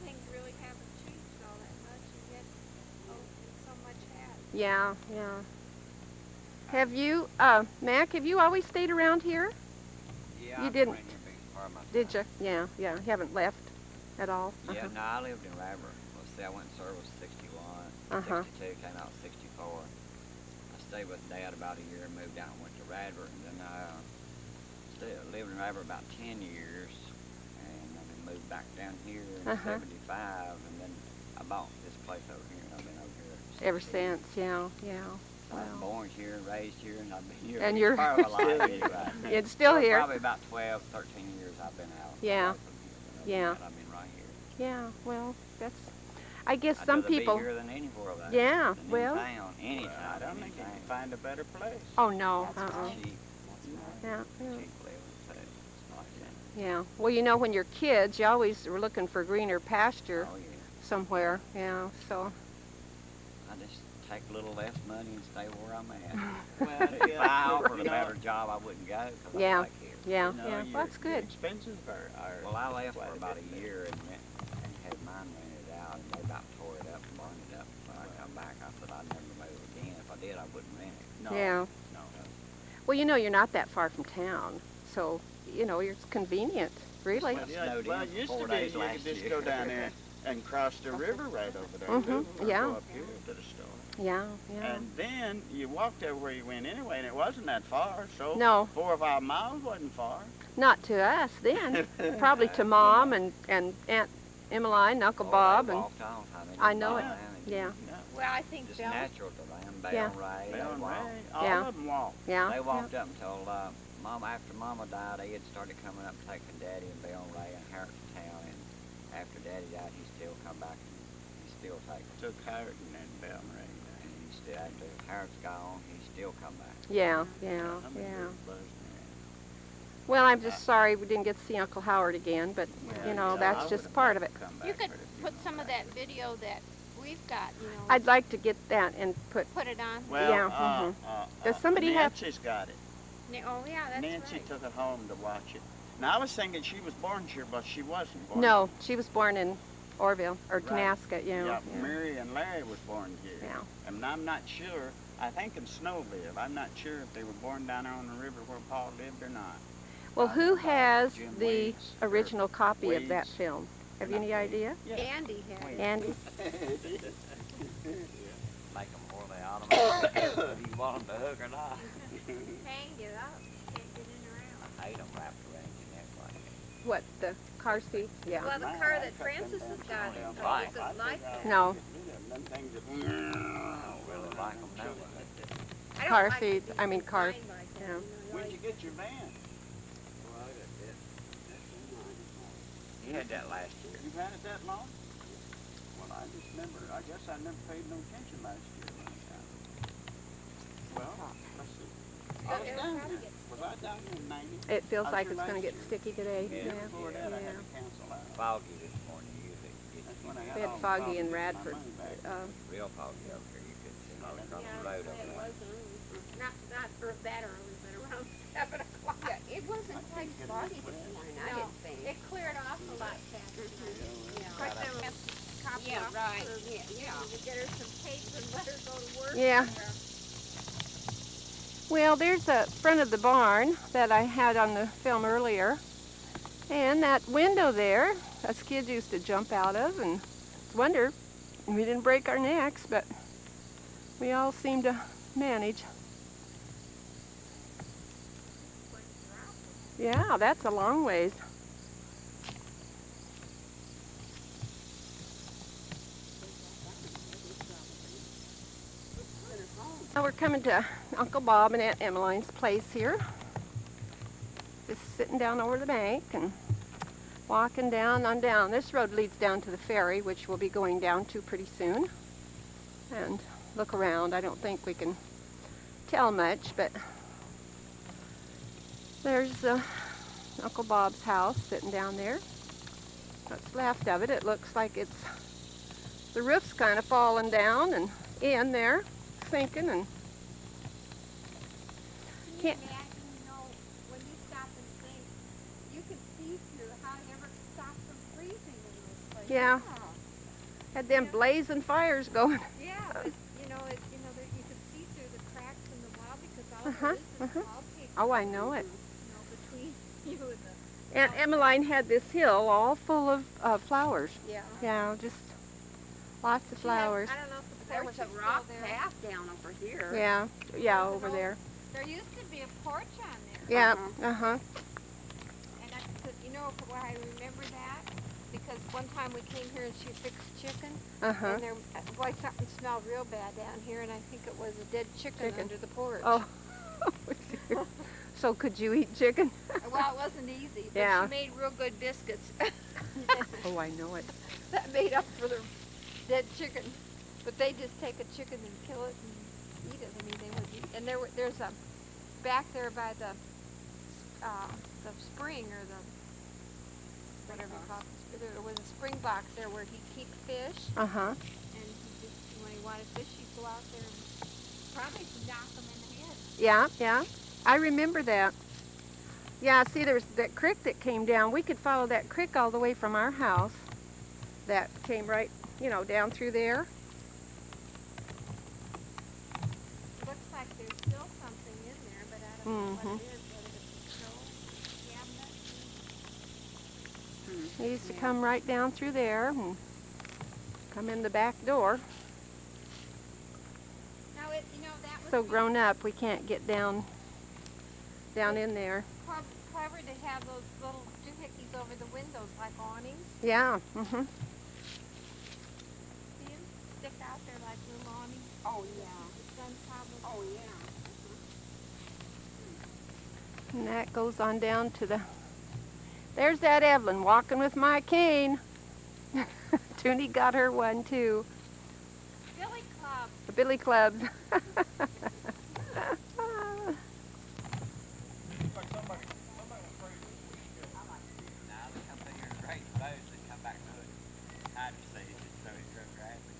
Things really haven't changed all that much, and yet so much has. Yeah, yeah. Have you, Mac, have you always stayed around here? Yeah, You I've didn't. been here a big part of my Did time. you? Yeah, yeah. You haven't left at all? Yeah, no, I lived in Radford. Let's see, I went and served with 61, Uh-huh. 62, came out 64. I stayed with Dad about a year and moved out and went to Radford. And then I lived in Radford about 10 years. And then moved back down here in Uh-huh. 75. And then I bought this place over here and I've been over here Ever since, yeah, yeah. So I was born here and raised here and I've been here And a you're part of my life anyway. It's still So here. Probably about 12, 13 years I've been out. Yeah. away from here, but other Yeah. than that, I've been right here. Yeah, well, that's, I guess I'd some rather people, be here than anywhere else. Yeah, than well. in town, any Well, I time, don't think you anytime. can find a better place. oh no, That's uh-uh. cheap. Yeah, yeah. Cheap living too. It's like that. Yeah, well, you know, when you're kids, you always were looking for greener pasture Oh yeah. somewhere, yeah, so. I just take a little less money and stay where I'm at. Well, If I offered a better job, I wouldn't go because Yeah. I like here. Yeah, You know, yeah, your- well, that's your good. expenses are Well, I left quite for a about bit a year and went and had mine rented out, and they about tore it up and burned it up. When I come back, I said I'd never move again. If I did, I wouldn't rent it. No. Yeah. No. Well, you know, you're not that far from town, so, you know, it's convenient, really. Well, Yeah, snowed well, in it used 4 to be days you last could just year. go down there and cross the river right over there. Mhm, too, or yeah. Go up here to the store. Yeah, yeah. And then you walked everywhere you went anyway, and it wasn't that far. So No. 4 or 5 miles wasn't far. Not to us then, probably to Mom and Aunt Emmeline and Uncle Oh, Bob they and, walked off. I mean, I they know walked it. down and yeah, Well, I think Just Bill, natural to them. Bale Yeah. and Ray, Bell they and walked. Ray, all Yeah. of them walked. yeah. They walked up until Mama, after Mama died, Ed started coming up taking Daddy and Bill and Ray and Harris to town. And after Daddy died, he still come back and he still take them. Took Howard and then Bell and Ray. And he still, after Harris gone, he still come back. Yeah, yeah, I'm a yeah. big buzzed Well, I'm just sorry we didn't get to see Uncle Howard again, but, man. you know, Yeah, that's I just would've part of it. liked to come you back could for the put funeral. some of that video that we've got, you know, I'd like to get that and put, put it on. Well, Yeah, Does somebody have- Nancy's got it. Oh, yeah, that's Nancy right. took it home to watch it. Now, I was thinking she was born here, but she wasn't born no, she was born in Orville, or Right. Canasket, you know. Yeah, Mary and Larry was born here. Yeah. And I'm not sure, I think in Snowville. I'm not sure if they were born down there on the river where Paul lived or not. Well, who About has Jim the Weeds, or original copy of that Weeds. film? Have you Not any Weeds. idea? Yeah. Andy had it. Andy? Make them where they on them. Whether you want them to hook or not. Hang it up. Can't get in around. I hate them wrapped around your neck like that. What, the car seat? Yeah. Well, the Man, car I that cut Francis them has damn got, things down. off. is I it like figure out that? No. how to get rid of them. Them things that I don't really like them no way. I don't Car like to seats, be I mean car, confined like that, yeah. you know, Where'd like- you get your van? Well, you had that last year. You've had it that long? Well, I just never, I guess I never paid no attention last year when it got. Well, let's see. I was down here. Was I down here in 90? It feels I was like here it's gonna last get year. sticky today. Yeah. Yeah. Before that, I had Yeah. to cancel out. Foggy this morning, usually gets That's when I We got had all the foggy problems in with my Radford. money back. real foggy over here. You couldn't see all across Yeah, the road over it there. was early. Not for that early, but around 7 o'clock. Yeah, it wasn't quite foggy this morning, I No, didn't think. it cleared off a lot faster. Yeah. Of course, there was cop Yeah, off right, for- yeah. To get her some tape and let her go to work. Yeah. Well, there's a front of the barn that I had on the film earlier. And that window there, us kids used to jump out of, and wonder, we didn't break our necks, but we all seem to manage. Yeah, that's a long ways. Now we're coming to Uncle Bob and Aunt Emmeline's place here. Just sitting down over the bank and walking down on down. This road leads down to the ferry, which we'll be going down to pretty soon. And look around. I don't think we can tell much, but there's Uncle Bob's house sitting down there. What's left of it, it looks like it's, the roof's kind of fallen down and in there, sinking, and Can Can't- you imagine, you know, when you stop and think, you can see through how it ever stops from freezing in those places. yeah, had them blazing fires going. Yeah, but you know, there, you can see through the cracks in the wall because all Uh-huh, it is uh-huh. wallpaper. Oh, I know it. You know, between you and the. Aunt Emmeline had this hill all full of flowers. Yeah. Yeah, just lots of flowers. I don't know if the There porch was is a rock still there. path down over here. Yeah, yeah, over there. There used to be a porch on there. Yeah, Uh-huh. And you know why I remember that? Because one time we came here and she fixed chicken, uh-huh. and there, boy, something smelled real bad down here, and I think it was a dead chicken. Under the porch. Oh, so could you eat chicken? Well, it wasn't easy, but Yeah. she made real good biscuits. Oh, I know it. That made up for the dead chicken. But they just take a chicken and kill it and eat it. I mean, they would eat. And there's a back there by the spring or the whatever you call it. There was a spring box there where he keep fish, Uh-huh. and he just when he wanted fish, he'd go out there and probably knock them in the head. Yeah, yeah. I remember that. Yeah, see, there's that creek that came down. We could follow that creek all the way from our house. That came right, down through there. Looks like there's still something in there, but I don't know what it is. Whether it's a stove, cabinet. They used to come right down through there and come in the back door. Now that was So grown up, we can't get down in there. clever to have those little doohickeys over the windows like awnings. Yeah, See them? Stick out there like little awnings. Oh, yeah. The sun probably. Oh, yeah. and that goes on down to the, there's that Evelyn walking with my cane. Toonie got her one too. Billy Club. The Billy Clubs. Now they come through here and raise boats and come back to it. Hide the seas, so it's real grassy.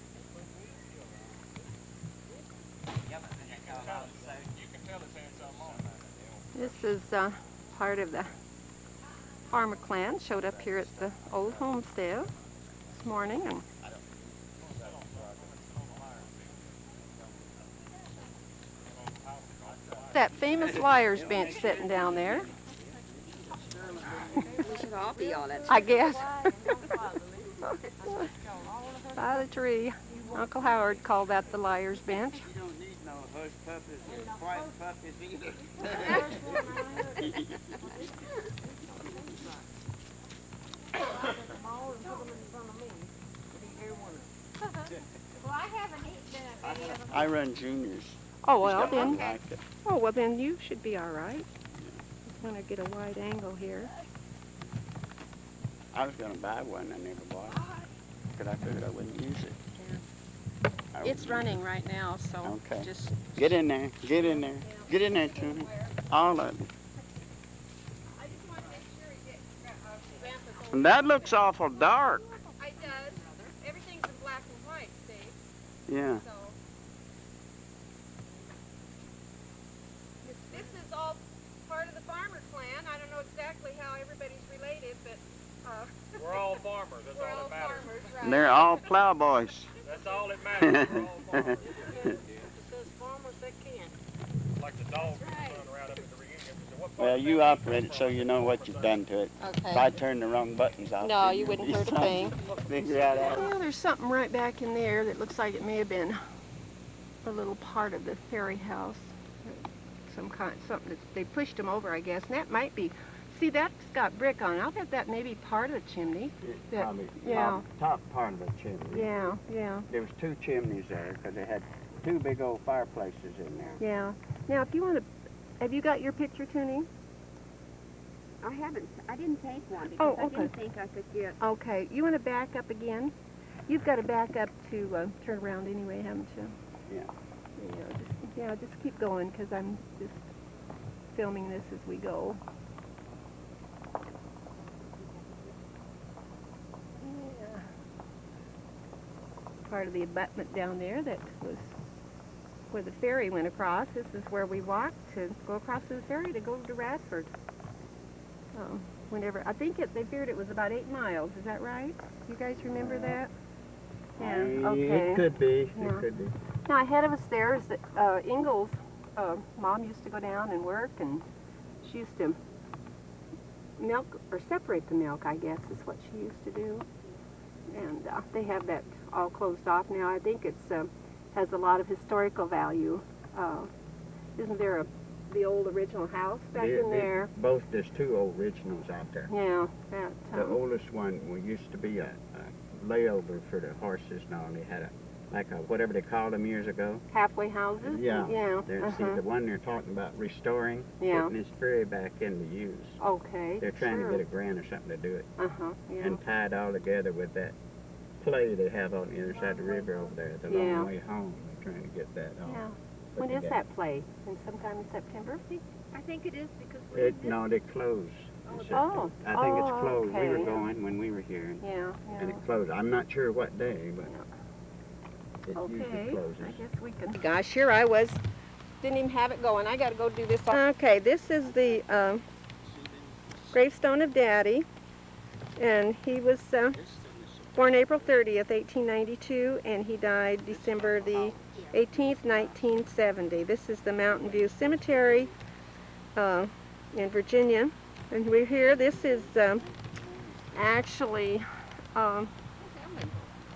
Yeah, but then they come out and say, you can tell it's had something on it. This is part of the farmer clan. Showed up here at the old homestead this morning, and that famous liar's bench sitting down there, We should all be on it. I guess. By the tree. Uncle Howard called that the liar's bench. You don't need hush puppies or quiet puppies either. Well, I haven't eaten any of them. I run juniors. Oh, Just well got one then, like it. oh, well then you should be all right. Just want to get a wide angle here. I was gonna buy one, I never bought it. Cause I figured I wouldn't use it. I wouldn't It's use running right now, so Okay. just Get in there, get in there, get in there, Tuna. All of you. I just want to make sure you get Vampa's And that looks awful dark. It does. Everything's in black and white, Steve. Yeah. So this is all part of the farmer clan. I don't know exactly how everybody's related, but We're all farmers, that's we're all all that matters. farmers, And right? they're all plowboys. That's all that matters, we're all farmers. Those farmers that can. Like the dogs that right. run around up at the reunion. So what part Well, of you that operate it so you know what you've done to it. okay. If I turn the wrong buttons off, No, then you you'll wouldn't be hurt a trying thing. to Figure out how. Well, there's something right back in there that looks like it may have been a little part of the ferry house. Some kind, something that they pushed them over, I guess. And that might be. See, that's got brick on it. I'll bet that may be part of the chimney. That- Probably yeah. top part of the chimney. Yeah, yeah, There was 2 chimneys there because they had 2 big old fireplaces in there. yeah. Now, if you want to, have you got your picture, Toonie? I didn't take one Oh, because I okay. didn't think I could get. Okay, you want to back up again? You've got to back up to turn around anyway, haven't you? Yeah. Yeah, just keep going because I'm just filming this as we go. Yeah. Part of the abutment down there that was where the ferry went across. This is where we walked to go across to the ferry to go to Radford. Whenever I think they figured it was about 8 miles. Is that right? You guys remember that? Yeah. Okay. It could be. Yeah. It could be. Now ahead of us there is that Ingalls' mom used to go down and work, and she used to milk or separate the milk, I guess is what she used to do. And they have that all closed off now. I think it's has a lot of historical value. Isn't there the old original house back in there? Both, there's 2 originals out there. Yeah, that. The oldest one used to be a layover for the horses and all. They had whatever they called them years ago. Halfway houses? Yeah. Yeah. See, the one they're talking about restoring, Yeah. putting this ferry back into use. Okay. They're trying sure. to get a grant or something to do it. Yeah. And tie it all together with that play they have on the other side of the river over there, the Yeah. long way home. They're trying to get that all. Yeah. put When is together. that play? In sometime in September? I think it is because No, they close. Oh. I think it's Oh, closed. We were okay. going when we were here, Yeah, and yeah. it closed. I'm not sure what day, but it usually Okay, closes. I guess we can. Gosh, here I was. Didn't even have it going. I got to go do this. Okay, this is the gravestone of Daddy. And he was born April 30th, 1892, and he died December the 18th, 1970. This is the Mountain View Cemetery in Virginia. And we're here. This is actually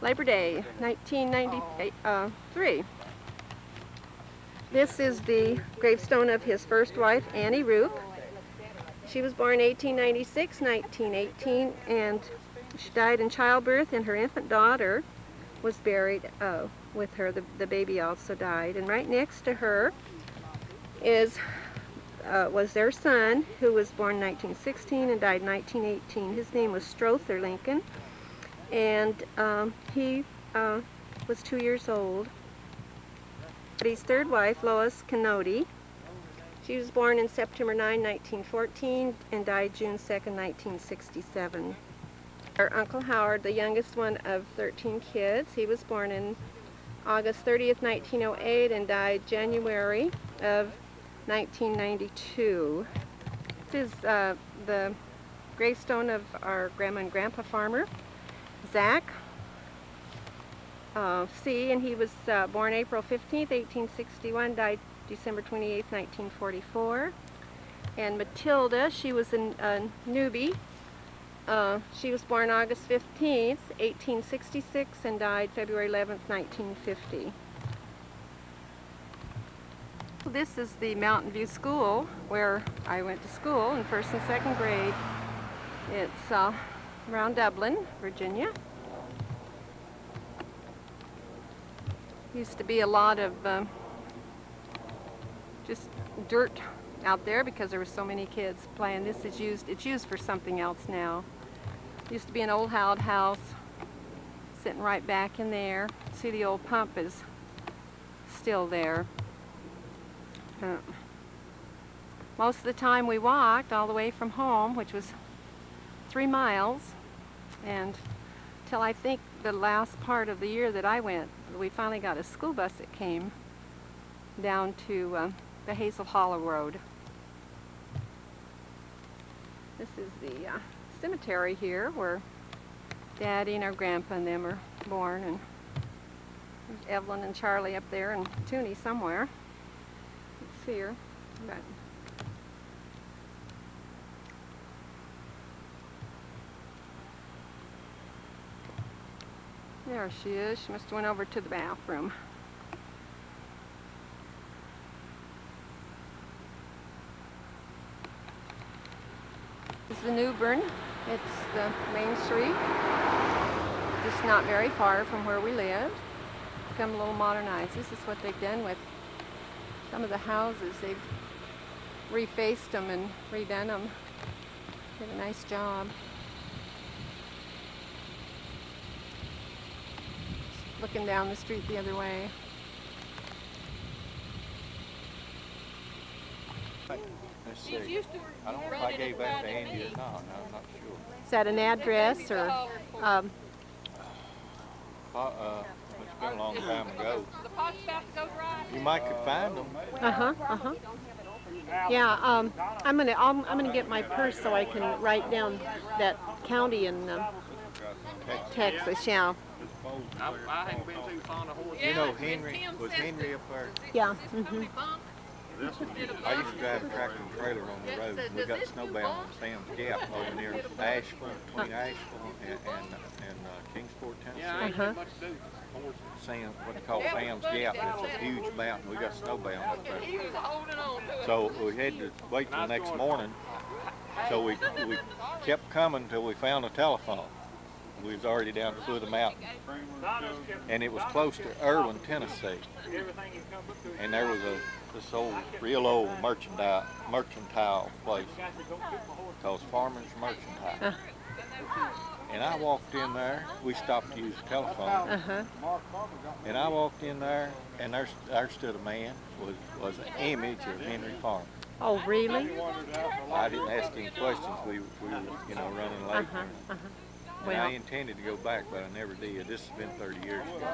Labor Day, 1993. This is the gravestone of his first wife, Annie Roop. She was born 1896, 1918, and she died in childbirth, and her infant daughter was buried with her. The baby also died. And right next to her was their son, who was born 1916 and died 1918. His name was Strother Lincoln, and he was 2 years old. His third wife, Lois Canody, she was born in September 9, 1914, and died June 2nd, 1967. Our Uncle Howard, the youngest one of 13 kids, he was born in August 30th, 1908, and died January of 1992. This is the gravestone of our grandma and grandpa farmer, Zach C., and he was born April 15th, 1861, died December 28th, 1944. And Matilda, she was a newbie. She was born August 15th, 1866, and died February 11th, 1950. this is the Mountain View School where I went to school in 1st and 2nd grade. It's around Dublin, Virginia. Used to be a lot of just dirt out there because there were so many kids playing. It's used for something else now. Used to be an old house sitting right back in there. See, the old pump is still there. Most of the time we walked all the way from home, which was 3 miles, and till I think the last part of the year that I went, we finally got a school bus that came down to the Hazel Hollow Road. This is the cemetery here where Daddy and our grandpa and them were born, and there's Evelyn and Charlie up there and Toonie somewhere. Let's see her. But there she is. She must have went over to the bathroom. This is the Newbern. It's the main street. Just not very far from where we lived. Become a little modernized. This is what they've done with some of the houses. They've refaced them and redone them. Did a nice job. Looking down the street the other way. Let's see. I don't know if I gave that to Andy or not. No, I'm not sure. Is that an address or? It's been a long time ago. The pot's about to go dry. You might could find them. Yeah. I'm gonna get my purse so I can write down that county in Texas. Yeah. I haven't been too fond of horses. You know Henry, was Henry up there? Yeah. I used to drive a tractor and trailer on the road. We got snowbound on Sam's Gap over near Asheville, between Asheville and Kingsport, Tennessee. Yeah, I ain't got much to do with horses. Sam, what they call Sam's Gap. It's a huge mountain. We got snowbound up there. He was holding on to it. So we had to wait till the next morning. So we kept coming till we found a telephone. We was already down the foot of the mountain. And it was close to Irwin, Tennessee. And there was this real old mercantile place called Farmer's Mercantile. And I walked in there. We stopped to use the telephone. And I walked in there, and there stood a man was an image of Henry Farmer. Oh, really? I didn't ask any questions. We were, running late. And I intended to go back, but I never did. This has been 30 years ago.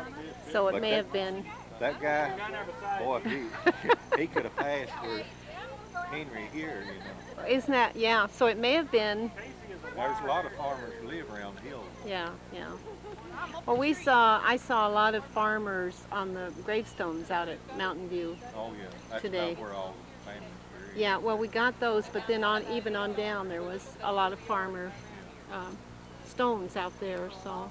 So it may have been. That guy, boy, he could have passed for Henry here, Isn't that, yeah, so it may have been. There's a lot of farmers who live around the hill. Yeah. Well, I saw a lot of farmers on the gravestones out at Mountain View. Oh, yeah. That's today. About where all the families were. Yeah, well, we got those, but then even on down, there was a lot of farmer stones out there, so.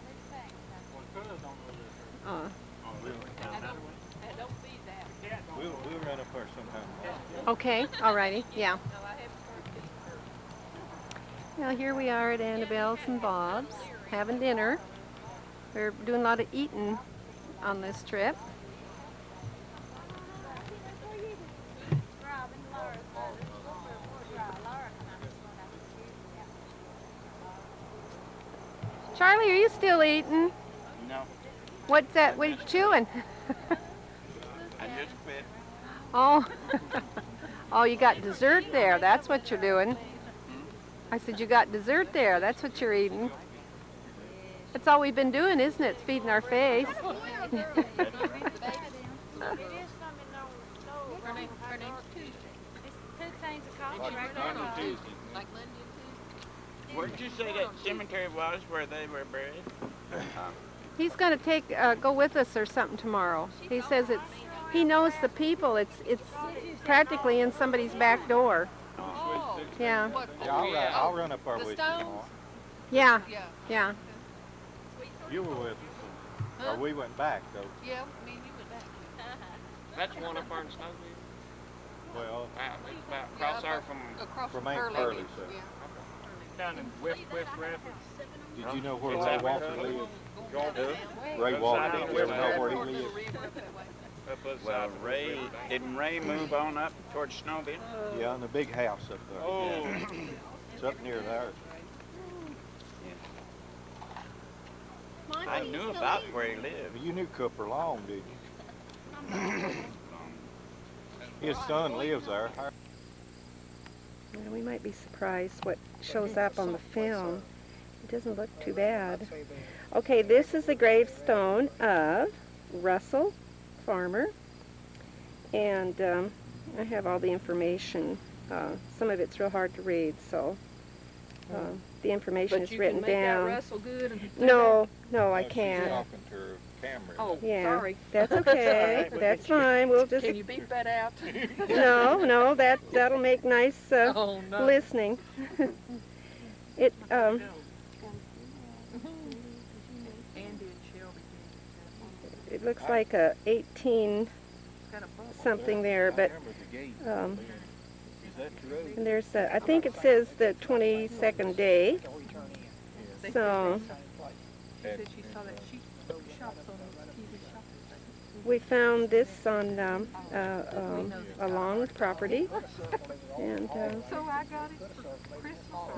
We'll run up there sometime. Okay, alrighty, yeah. Well, here we are at Annabelle's and Bob's, having dinner. We're doing a lot of eating on this trip. Charlie, are you still eating? No, What's that? What are you chewing? I just quit. Oh, oh, you got dessert there. That's what you're doing. I said you got dessert there. That's what you're eating. That's all we've been doing, isn't it? Feeding our face. Where'd you say that cemetery was where they were buried? He's going to go with us or something tomorrow. He says he knows the people. It's practically in somebody's back door. Yeah. Yeah, I'll run up there with you tomorrow. Yeah. You were with us. Or we went back, though. Yeah, me and you went back. That's one up there in Snowville. Well, It's about across there from Across from from Aunt Pearly. Pearlie's, Yeah. down in West Rapids. Did you know where It's Ray out Walker there. lives? Who? Ray Upside Walker, down did you ever West know where Rapids. he lives? Up other Well, side of Ray, didn't Ray move on up towards Snowville? Yeah, in the big house up there. Oh. It's up near there. I knew about where he lived. You knew Cooper Long, did you? His son lives there. Well, we might be surprised what shows up on the film. It doesn't look too bad. Okay, this is the gravestone of Russell Farmer. And I have all the information. Some of it's real hard to read, so the information is written down. Russell good and No, I She's can't. talking to her camera. Oh, Yeah, sorry. that's okay. That's fine. We'll just Can you beep that out? no. That'll make nice Oh, no. listening. It Andy and Shelby it looks like a 18 got a bubble. something there, but I remember the gate. um, Is that the road? and there's I think it says the 22nd day. So She said she saw that she shops on those TV shops. we found this on a long property, and So I got it for Christmas or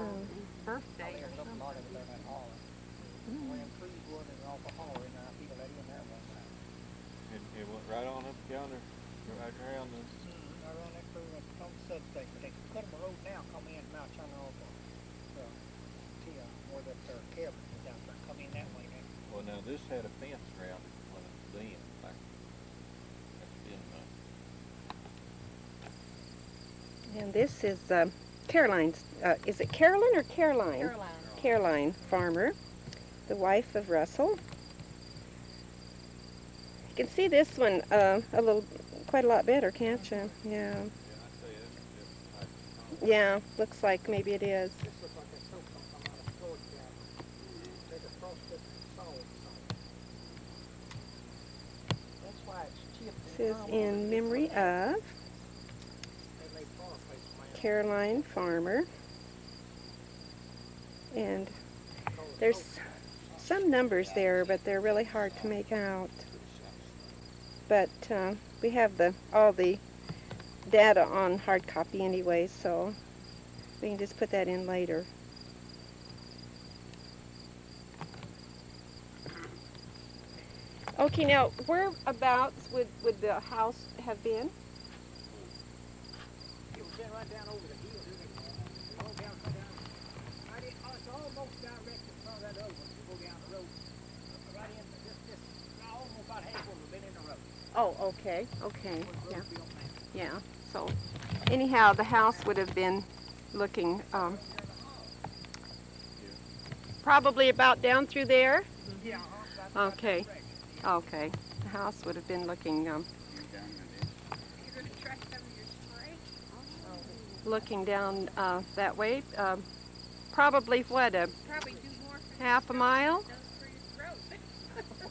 birthday or something. It went right on up yonder, right around the. Well, now this had a fence around it when it was then, like, that's been, and this is Caroline's. Is it Carolyn or Caroline? Caroline. Caroline Farmer, the wife of Russell. You can see this one quite a lot better, can't you? Yeah. Yeah, looks like maybe it is. This is in memory of Caroline Farmer. And there's some numbers there, but they're really hard to make out. But we have all the data on hard copy anyway, so we can just put that in later. Okay, now whereabouts would the house have been? It was right down over the hill, isn't it? All down, right in, it's almost direct in front of that other one. You go down the road, right in, just almost about halfway, we've been in the road. Oh, okay, yeah. Yeah, so anyhow, the house would have been looking probably about down through there? Yeah, Okay, okay. The house would have been looking looking down that way. Probably what, half a mile?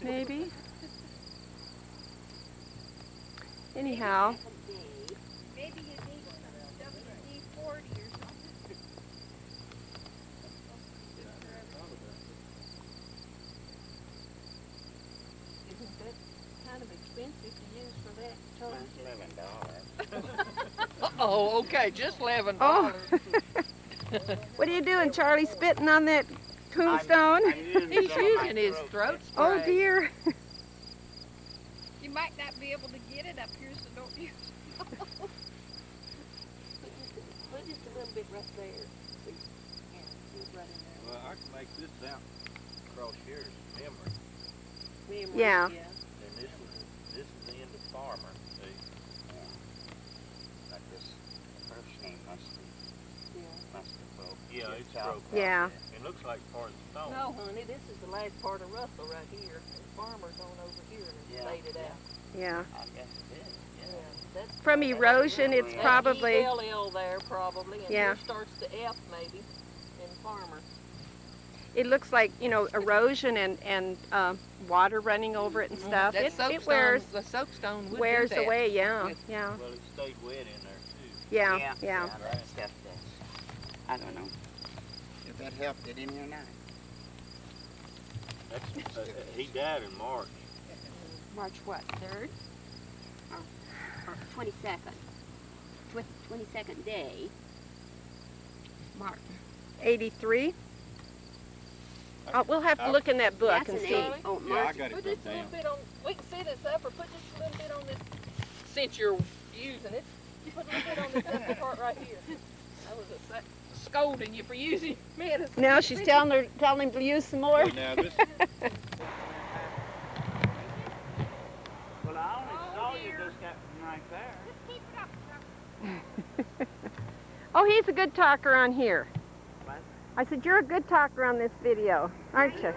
Maybe. Anyhow. Maybe you need some WD-40 or something. Isn't that kind of expensive to use for that? Oh, okay, just $11. Oh. What are you doing, Charlie? Spitting on that tombstone? He's using his throat spray. Oh dear. You might not be able to get it up here, so don't use it. Put just a little bit right there. See? Yeah, just right in there. Well, I can make this out across here as memory. Memory, Yeah. And this is the end of Farmer, see? Like this first name must have broke. Yeah, it's out. broke. Yeah. It looks like part of the stone. No, honey, this is the last part of Russell right here. And Farmer's on over here and it's Yeah. faded out. Yeah. I guess it is, Yeah, yeah. that's From erosion, it's That's probably, ELL there probably, and Yeah. here starts the F maybe in Farmer. it looks like, erosion and water running over it and stuff. That It soapstone, wears the soapstone would wears do that. away, yeah, With- yeah. Well, it stayed wet in there. Yeah, Yeah, yeah. that stuff does. I don't know if that helped it any or not. He died in March. March what, 3rd? Or 22nd? 22nd day. March. 83. Oh, we'll have to look in that book That's and an see. 8. Oh, Yeah, I March. got it Put wrote just a little down. bit on, we can see this up, or put just a little bit on this, since you're using it. You put a little bit on this upper part right here. I was scolding you for using medicine. Now she's telling him to use some more. Okay, now this, Well, I only saw you just got from right there. Oh, he's a good talker on here. What? I said, you're a good talker on this video, aren't you?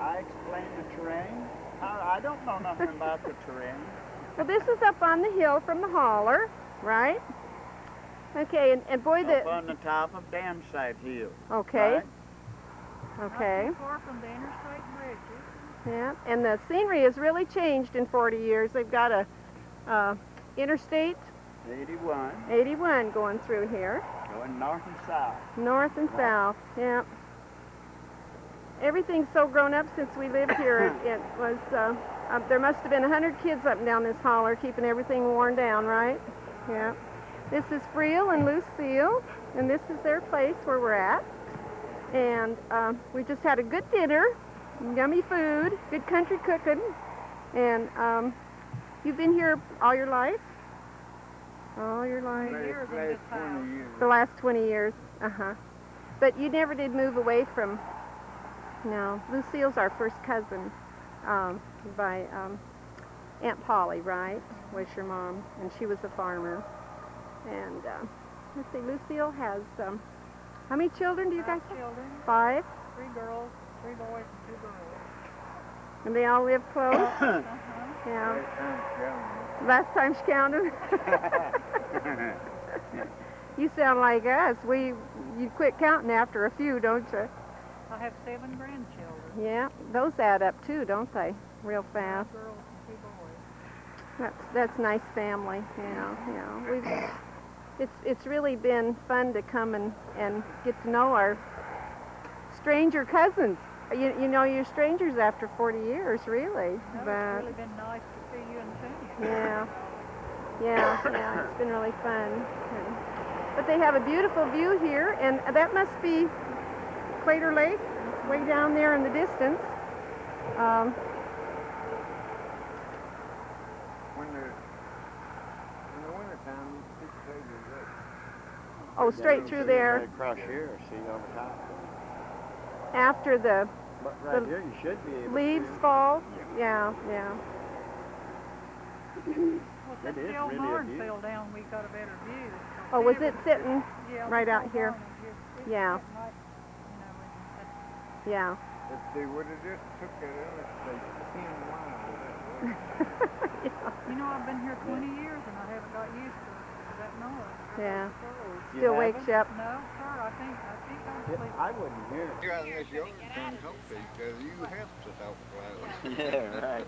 I explained the terrain. I don't know nothing about the terrain. Well, this is up on the hill from the hauler, right? Okay, and boy, Up on the top of Dam Site Hill. okay, Right? okay. Far from the interstate bridges. Yeah, and the scenery has really changed in 40 years. They've got a Interstate 81, 81 going through here, going north and south. north and south. Yeah. Everything's so grown up since we lived here. It was there must have been 100 kids up and down this holler, keeping everything worn down, right? Yeah. This is Friel and Lucille, and this is their place where we're at. And we just had a good dinner, yummy food, good country cooking. And you've been here all your life? All your life? Years in this house. The last 20 years. Uh-huh. But you never did move away from... No. Lucille's our first cousin by Aunt Polly, right? Was your mom. And she was a farmer. And let's see, Lucille has... how many children do you guys have? Children, 5? 3 girls, 3 boys, and 2 girls. And they all live close? Yeah. Last time she counted? You sound like us. You quit counting after a few, don't you? I have 7 grandchildren, Yeah, those add up too, don't they? Real fast. 5 girls and 2 boys. That's nice family, It's really been fun to come and get to know our stranger cousins. You know you're strangers after 40 years, really. No, But it's really been nice to see you and Tanya. yeah, it's been really fun. But they have a beautiful view here, and that must be Crater Lake, way down there in the distance. In the wintertime, you can take your lake. Oh, straight through there Across here, see over top. after the But right The here, you should be able leaves to. fall. Yeah. Well, It since is the old really a barn view. fell down, we got a better view. Oh, was it sitting? Yeah, right the out old here? barn is just- it's Yeah. sitting right, Yeah. If they would have just took that interstate 10 miles. you know, I've been here 20 years and I haven't got used to that noise. Yeah. You Still haven't? wakes you up. No, sir, I think I'm asleep. I wouldn't hear it. You gotta let yours turn healthy, because you have to talk loud. Yeah, right.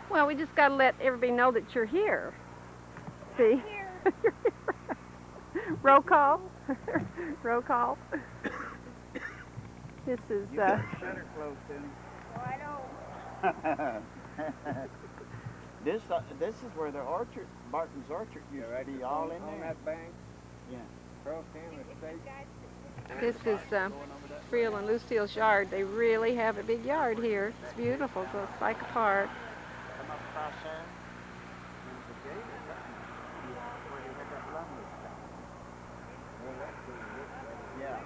Well, we just got to let everybody know that you're here. See? Roll call. Roll call. This is, You got the shutter closed, Tim. Oh, I know. This is where the orchard, Barton's Orchard used to be all in On there. that bank, Yeah. across town, the state. this is Friel and Lucille's yard. They really have a big yard here. It's beautiful. It goes like a park. Come up across there. There's a gate or something. Where they had that lumber stuff. Yeah.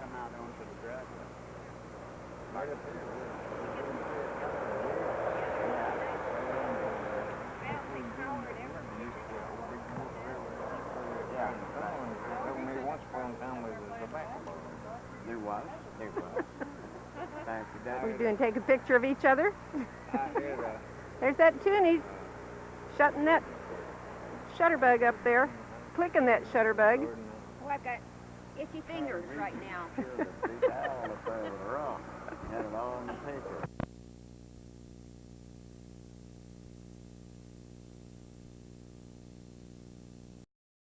Come out onto the driveway. Right up there. Yeah. Someone told me once upon a time there was a tobacco barn. There was. Back to that. We're doing take a picture of each other. I had There's that toonie shutting that shutterbug up there. Clicking that shutterbug. Oh, I've got itchy fingers right now. Sure, the big owl up there with a rock. Had it all on the paper.